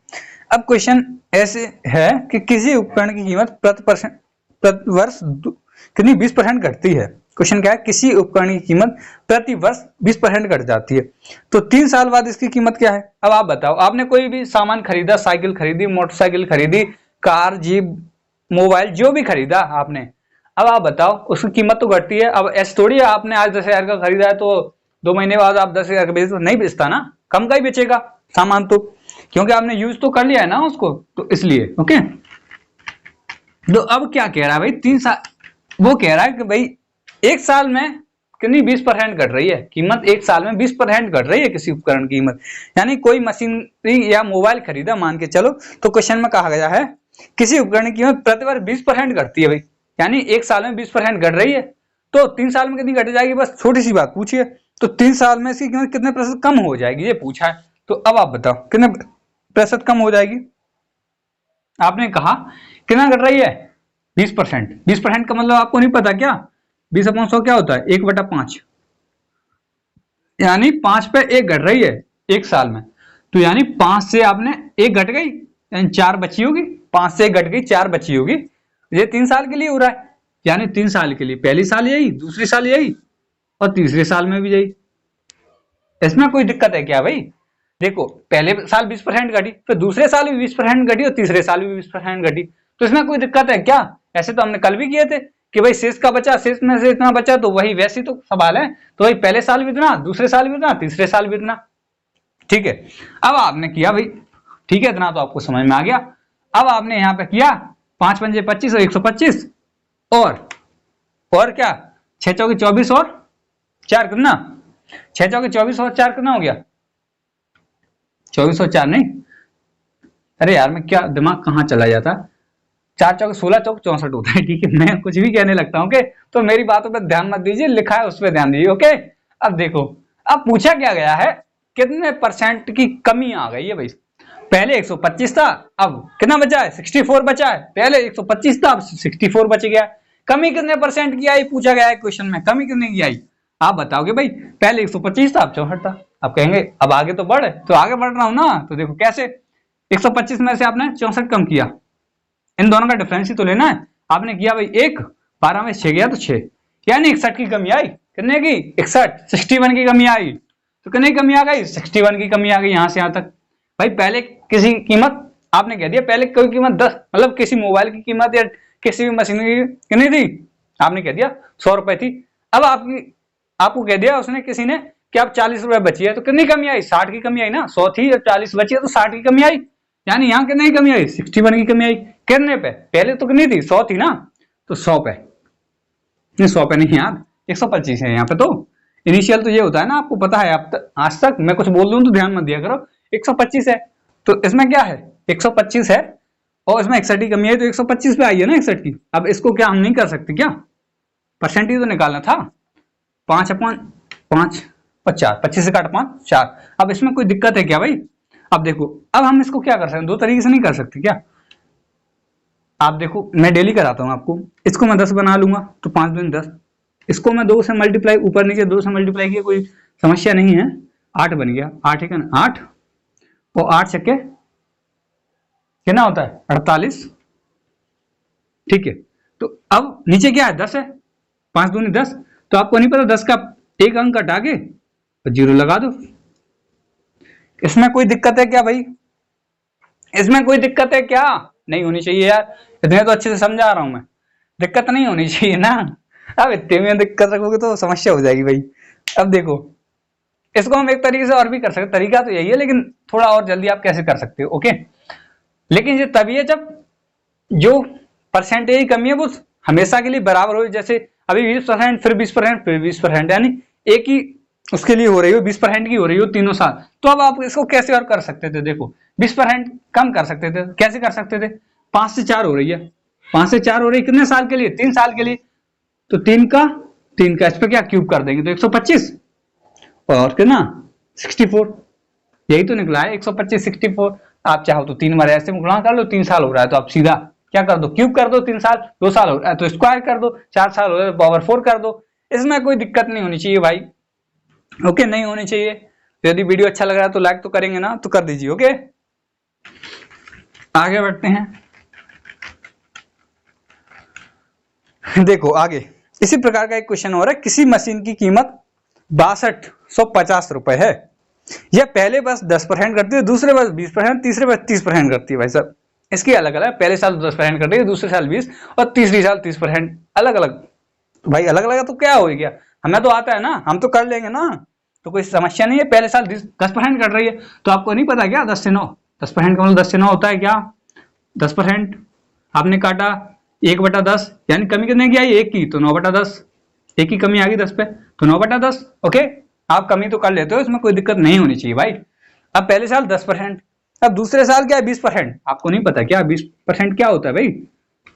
अब क्वेश्चन ऐसे है कि किसी उपकरण की कीमत प्रति वर्ष कितनी 20% घटती है। क्वेश्चन क्या है? किसी उपकरण की कीमत प्रति वर्ष 20% घट जाती है, तो 3 साल बाद इसकी कीमत क्या है? अब आप बताओ, आपने कोई भी सामान खरीदा, साइकिल खरीदी, मोटरसाइकिल खरीदी, कार, जीप, मोबाइल, जो भी खरीदा आपने, अब आप बताओ उसकी कीमत तो घटती है। अब ऐसे थोड़ी है आपने आज 10,000 का खरीदा है तो 2 महीने बाद आप 10,000 का बेच दो, नहीं बेचता ना, कम का ही बेचेगा सामान तो, क्योंकि आपने यूज तो कर लिया है ना उसको, तो इसलिए, ओके। तो अब क्या कह रहा है भाई? 3 साल, वो कह रहा है कि भाई 1 साल में कितनी 20% घट रही है कीमत, 1 साल में 20% घट रही है किसी उपकरण की कीमत। यानी कोई मशीनरी या मोबाइल खरीदा मान के चलो, तो क्वेश्चन में कहा गया है किसी उपकरण की कीमत प्रति वर्ष 20% घटती है भाई, यानी 1 साल में 20% घट रही है, तो 3 साल में कितनी घट जाएगी? बस छोटी सी बात पूछिए। तो 3 साल में इसकी कीमत कितने प्रतिशत कम हो जाएगी, ये पूछा है। तो अब आप बताओ कितने प्रतिशत कम हो जाएगी? आपने कहा कितना घट रही है? 20%। 20% का मतलब आपको नहीं पता क्या? 20/100 क्या होता है? 1/5, यानी 5 पे 1 घट रही है 1 साल में। तो यानी 5 से आपने 1 घट गई, यानी 4 बची होगी। 5 से 1 घट गई, 4 बची होगी। ये 3 साल के लिए हो रहा है, यानी 3 साल के लिए, पहली साल यही, दूसरी साल यही, और तीसरे साल में भी यही। इसमें कोई दिक्कत है क्या भाई? देखो पहले साल 20% घटी, फिर दूसरे साल भी 20% घटी, और तीसरे साल भी 20% घटी, तो इसमें कोई दिक्कत है क्या? ऐसे तो हमने कल भी किए थे कि भाई शेष का बचा, शेष में से इतना बचा, तो वही वैसे तो सवाल है। तो भाई पहले साल भी इतना, दूसरे साल भी इतना, तीसरे साल भी इतना, ठीक है। अब आपने किया भाई, ठीक है, इतना तो आपको समझ में आ गया। अब आपने यहाँ पे किया 5 पंजे 25 और 125, और क्या, 6 चौके 24 और 4 कितना? 6 चौके 24 और 4 कितना हो गया? 24 और 4 नहीं, अरे यार मैं क्या दिमाग कहाँ चला जाता। 4 चौके 16, चौक 64 होता है, ठीक है। मैं कुछ भी कहने लगता हूँ, ओके। तो मेरी बातों पर ध्यान मत दीजिए, लिखा है उस पर ध्यान दीजिए, ओके। अब देखो, अब पूछा क्या गया है, कितने परसेंट की कमी आ गई है भाई। पहले 125 था, अब कितना बचा है, 64 बचा है। पहले 125 था, अब 64 बच गया। कमी कितने परसेंट की आई पूछा गया है क्वेश्चन में, कमी कितने की आई आप बताओगे भाई। पहले 125 था, अब 64 था। आप कहेंगे अब आगे तो बढ़, तो आगे बढ़ रहा हूं ना, तो देखो कैसे, 125 में से आपने 64 कम किया, इन दोनों का डिफरेंस ही तो लेना है। आपने किया भाई 1, 12 में 6 गया तो 6, यानी 61 की कमी आई। कितने की, 61, 61 की कमी आई। तो कितनी कमी आ गई, 61 की कमी आ गई यहां से यहां तक। भाई पहले किसी की कीमत आपने कह दिया, पहले कोई कीमत 10, मतलब किसी मोबाइल की कीमत या किसी भी मशीन की कितनी थी, आपने कह दिया 100 रुपए थी। अब आपको कह दिया उसने, किसी ने, कि अब 40 रुपए बची है, तो कितनी कमी आई, 60 की कमी आई ना। 100 थी और 40 बची है तो 60 की कमी आई, यानी यहाँ कितने की कमी आई, 61 की कमी आई। कितने पे, पहले तो कितनी थी, 100 थी ना, तो 100 पे, नहीं 100 पे नहीं यार, 125 है यहाँ पे। तो इनिशियल तो ये होता है ना, आपको पता है। आप आज तक मैं कुछ बोल दूं तो ध्यान मत दिया करो। 125 है तो इसमें क्या है, 125 है और इसमें 61 की कमी है, तो 125 पे आई है ना 61 की। अब इसको क्या हम नहीं कर सकते क्या, परसेंटेज तो निकालना था। 5/5 और 4, 25 से काट 5, 4। अब इसमें कोई दिक्कत है क्या भाई। अब देखो, अब हम इसको क्या कर सकते हैं, दो तरीके से नहीं कर सकते क्या। आप देखो, मैं डेली कराता हूं आपको, इसको मैं 10 बना लूंगा तो 5 दूनी 10, इसको मैं 2 से मल्टीप्लाई, ऊपर नीचे 2 से मल्टीप्लाई किया, कोई समस्या नहीं है। 8 बन गया, 8 है 8 और 8 छक्के कितना होता है, 48। ठीक है, तो अब नीचे क्या है, 10 है, 5 दूनी 10। तो आपको नहीं पता 10 का एक अंक हटा के तो 0 लगा दो। इसमें कोई दिक्कत है क्या भाई, इसमें कोई दिक्कत है क्या, नहीं होनी चाहिए यार। इतने तो अच्छे से समझा रहा हूं मैं, दिक्कत नहीं होनी चाहिए ना। अब इतने में दिक्कत रखोगे तो समस्या हो जाएगी भाई। अब देखो, इसको हम एक तरीके से और भी कर सकते, तरीका तो यही है, लेकिन थोड़ा और जल्दी आप कैसे कर सकते हो, ओके। लेकिन ये तभी है जब जो परसेंटेज की कमी है वो हमेशा के लिए बराबर हो। जैसे अभी 20%, फिर 20%, फिर 20%, यानी एक ही उसके लिए हो रही हो, 20% की हो रही हो तीनों साल। तो अब आप इसको कैसे और कर सकते थे, देखो 20% कम कर सकते थे, कैसे कर सकते थे, 5 से 4 हो रही है, 5 से 4 हो रही है, कितने साल के लिए, 3 साल के लिए। तो 3 का इस पर क्या क्यूब कर देंगे तो 125 और कितना 64, यही तो निकला है 125 64। आप चाहो तो 3 बार ऐसे गुणा कर लो, 3 साल हो रहा है तो आप सीधा क्या कर दो, क्यूब कर दो, 3 साल, 2 साल हो रहा है तो स्क्वायर कर दो, 4 साल हो रहा है तो पावर 4 कर दो। इसमें कोई दिक्कत नहीं होनी चाहिए भाई, ओके, नहीं होनी चाहिए। तो यदि वीडियो अच्छा लग रहा है तो लाइक तो करेंगे ना, तो कर दीजिए, ओके। आगे बढ़ते हैं, देखो आगे इसी प्रकार का एक क्वेश्चन हो रहा है, किसी मशीन की कीमत 6250 रुपए है, यह पहले बस 10% करती है, दूसरे बस 20%, तीसरे बस 30% करती है। भाई साहब इसकी अलग अलग, पहले साल 10% कर रही है, दूसरे साल 20 और तीसरी साल 30%, अलग अलग। तो भाई अलग अलग तो क्या हो गया, हमें तो आता है ना, हम तो कर लेंगे ना, तो कोई समस्या नहीं है। पहले साल 10% कर रही है, तो आपको नहीं पता क्या 10 से 9, 10% का मतलब 10 से 9 होता है क्या, 10% आपने काटा 1/10, यानी कमी कितने की आई, 1 की, तो 9/10, 1 की कमी आ गई 10 पे तो 9/10, ओके। आप कमी तो कर लेते हो, इसमें कोई दिक्कत नहीं होनी चाहिए भाई। अब पहले साल 10%, अब दूसरे साल क्या है 20%, आपको नहीं पता क्या 20% क्या होता है भाई,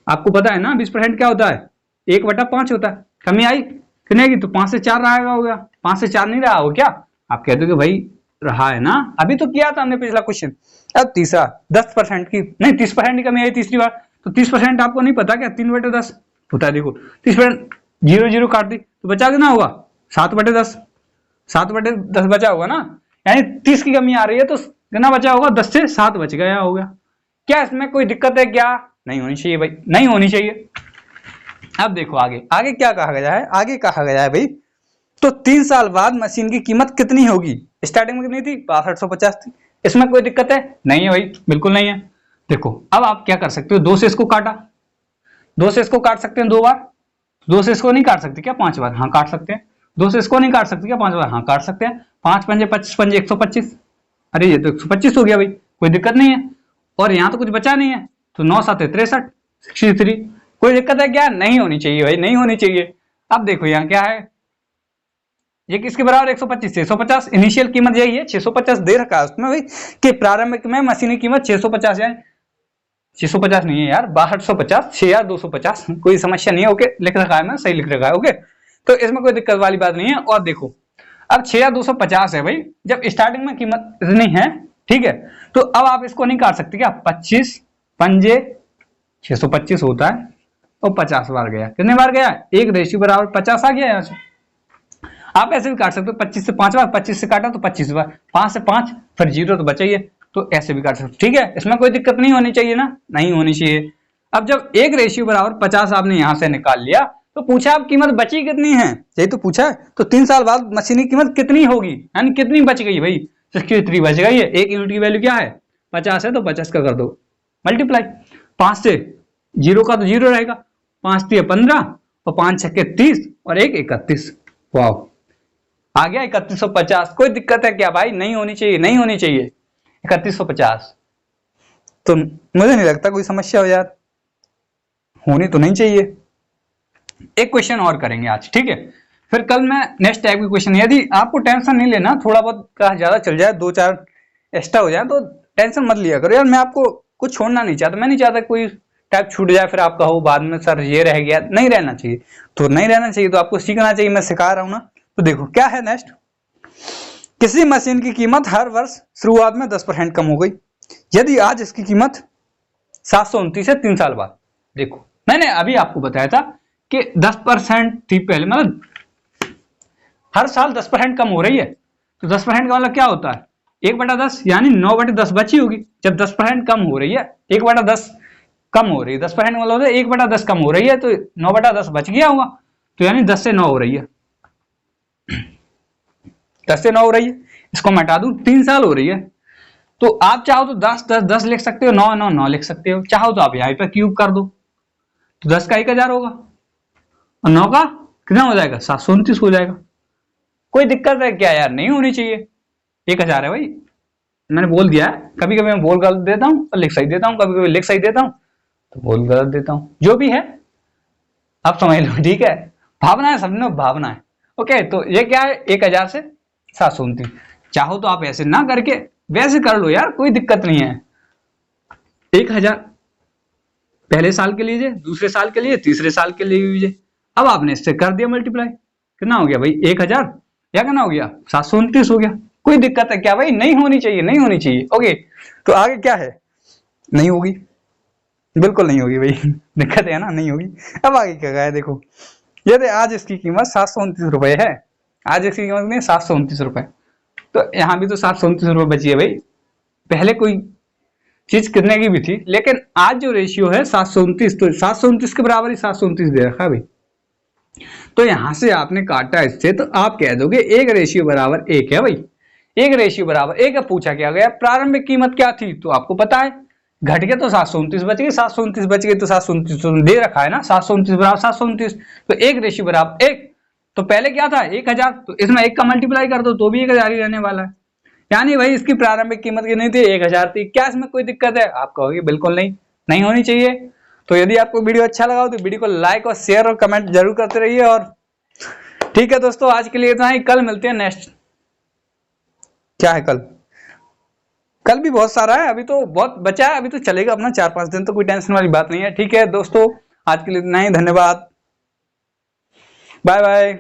आपको पता है ना 20% क्या होता है, 1/5 होता है। कमी आई कितने की, तो 5 से 4 रहा होगा, 5 से 4 नहीं रहा हो क्या, आप कहते हो कि भाई रहा है ना, अभी तो किया था हमने पिछला क्वेश्चन। अब तीसरा 10% की नहीं 30% की कमी आई तीसरी बार, तो 30% आपको नहीं पता क्या 3/10 होता है। देखो 30% 0 0 काट दी तो बचा कितना होगा 7/10, 7/10 बचा होगा ना, यानी 30 की कमी आ रही है तो कितना बचा होगा, 10 से 7 बच गया होगा। क्या इसमें कोई दिक्कत है क्या, नहीं होनी चाहिए भाई, नहीं होनी चाहिए। अब देखो आगे, आगे क्या कहा गया है, आगे कहा गया है भाई, तो 3 साल बाद मशीन की कीमत कितनी होगी, स्टार्टिंग में कितनी थी 6250 थी, इसमें कोई दिक्कत है, नहीं है भाई, बिल्कुल नहीं है। देखो अब आप क्या कर सकते हो, 2 से इसको काटा, 2 से इसको काट सकते हैं 2 बार, 2 से इसको नहीं काट सकते क्या 5 बार, हाँ काट सकते हैं। 2 से इसको नहीं काट सकते क्या 5 बार, हाँ काट सकते हैं। 5 पंजे 25 पंजे 125, अरे ये तो 125 हो गया भाई, कोई दिक्कत नहीं है। और यहाँ तो कुछ बचा नहीं है, तो 9 7 63, 63, कोई दिक्कत है क्या, नहीं होनी चाहिए भाई, नहीं होनी चाहिए। अब देखो यहाँ क्या है, ये किसके बराबर 125, 650, इनिशियल कीमत यही है 650 दे रखा है उसमें भाई, कि प्रारंभिक में मशीन की कीमत 650 है, 650 नहीं है यार 6250, 6250, कोई समस्या नहीं है, ओके लिख रखा है, मैं सही लिख रखा है, ओके। तो इसमें कोई दिक्कत वाली बात नहीं है। और देखो अब 6 या 250 है भाई, जब स्टार्टिंग में कीमत इतनी है, ठीक है, तो अब आप इसको नहीं काट सकते क्या? 25 पंजे 625 होता है और 50 बार गया, कितने बार गया? 1 बराबर 50 आ गया यहाँ से। आप ऐसे भी काट सकते हो, 25 से 5 बार, 25 से काटा तो 25 बार, 5 से 5 फिर 0 तो बचा ही है, तो ऐसे भी काट सकते हो, ठीक है, इसमें कोई दिक्कत नहीं होनी चाहिए ना, नहीं होनी चाहिए। अब जब 1 बराबर 50 आपने यहां से निकाल लिया, तो पूछा अब कीमत बची कितनी है, यही तो पूछा है, तो 3 साल बाद मशीन की कीमत कितनी होगी, यानी कितनी बच गई भाई? 63 बच गई है। 1 यूनिट की वैल्यू क्या है? 50 है, तो 50 का कर दो मल्टीप्लाई, 5 से 0 का तो 0 रहेगा, 5 3 15 और 5 6 30 और 1 31, वाह आ गया 3150। कोई दिक्कत है क्या भाई? नहीं होनी चाहिए, नहीं होनी चाहिए 3150, तो मुझे नहीं लगता कोई समस्या हो यार, होनी तो नहीं चाहिए। एक क्वेश्चन और करेंगे आज, ठीक है, फिर कल मैं नेक्स्ट टाइप की क्वेश्चन, यदि आपको टेंशन नहीं लेना, थोड़ा बहुत का ज्यादा चल जाए, 2-4 एक्स्ट्रा हो जाए तो टेंशन मत लिया करो यार, मैं आपको कुछ छोड़ना नहीं चाहता, मैं नहीं चाहता कोई टाइप छूट जाए फिर आप कहो बाद में सर ये रह गया, नहीं रहना चाहिए, तो नहीं रहना चाहिए, तो आपको सीखना चाहिए, मैं सिखा रहा हूं ना। तो देखो क्या है नेक्स्ट, किसी मशीन की कीमत हर वर्ष शुरुआत में 10% कम हो गई, यदि आज इसकी कीमत 729 है 3 साल बाद। देखो मैंने अभी आपको बताया था कि 10% थी पहले, मतलब हर साल 10% कम हो रही है, तो 10% का मतलब क्या होता है? 1/10 यानी 9/10 बची होगी। जब 10% कम हो रही है, 1/10 कम हो रही है, 10% मतलब 1/10 कम हो रही है, तो 9/10 बच गया होगा, तो यानी 10 से 9 हो रही है, 10 से 9 हो रही है, इसको मैं हटा दूं, 3 साल हो रही है, तो आप चाहो तो 10 लिख सकते हो, 9 9 9 लिख सकते हो, चाहो तो आप यहाँ पे क्यूब कर दो, तो 10 का 1000 होगा और 9 का कितना हो जाएगा? 729 हो जाएगा। कोई दिक्कत है क्या यार? नहीं होनी चाहिए, 1000 है भाई, मैंने बोल दिया है, कभी कभी मैं बोल गलत देता हूँ और लिख सही देता हूँ, कभी कभी लिख सही देता हूँ तो बोल गलत देता हूँ, जो भी है आप समझ लो, ठीक है, भावना है, समझो भावना है। ओके, तो ये क्या है? 1000 से 729, चाहो तो आप ऐसे ना करके वैसे कर लो यार, कोई दिक्कत नहीं है। 1000 पहले साल के लीजिए, दूसरे साल के लिए, तीसरे साल के लिए लीजिए, अब आपने इससे कर दिया मल्टीप्लाई, कितना हो गया भाई? 1000 या कितना हो गया? 729 हो गया। कोई दिक्कत है क्या भाई? नहीं होनी चाहिए, नहीं होनी चाहिए। ओके, तो आगे क्या है? नहीं होगी, बिल्कुल नहीं होगी भाई दिक्कत है ना, नहीं होगी। अब आगे क्या है देखो, यदि आज इसकी कीमत 729 रुपए है, आज इसकी कीमत नहीं 729 रुपए, तो यहाँ भी तो 729 रुपए बची है भाई, पहले कोई चीज कितने की भी थी, लेकिन आज जो रेशियो है 729, तो 729 के बराबर ही 729 दे रखा है भाई, तो यहां से आपने काटा इससे, तो आप कह दोगे 1 बराबर 1 है भाई, 1 बराबर 1 है। पूछा क्या गया? प्रारंभिक कीमत क्या थी, तो आपको पता है, घट के तो 729 बच गई, 729 बच गई तो 729 दे रखा है ना, 729 बराबर 729, तो 1 बराबर 1, तो पहले क्या था? 1000, तो इसमें 1 का मल्टीप्लाई कर दो तो भी 1000 ही रहने वाला है, यानी भाई इसकी प्रारंभिक कीमत कितनी थी? 1000 थी। क्या इसमें कोई दिक्कत है? आप कहोगे बिल्कुल नहीं, नहीं होनी चाहिए। तो यदि आपको वीडियो अच्छा लगा हो तो वीडियो को लाइक और शेयर और कमेंट जरूर करते रहिए, और ठीक है दोस्तों, आज के लिए इतना ही, कल मिलते हैं नेक्स्ट। क्या है कल? कल भी बहुत सारा है, अभी तो बहुत बचा है, अभी तो चलेगा अपना 4-5 दिन, तो कोई टेंशन वाली बात नहीं है। ठीक है दोस्तों, आज के लिए इतना ही, धन्यवाद, बाय बाय।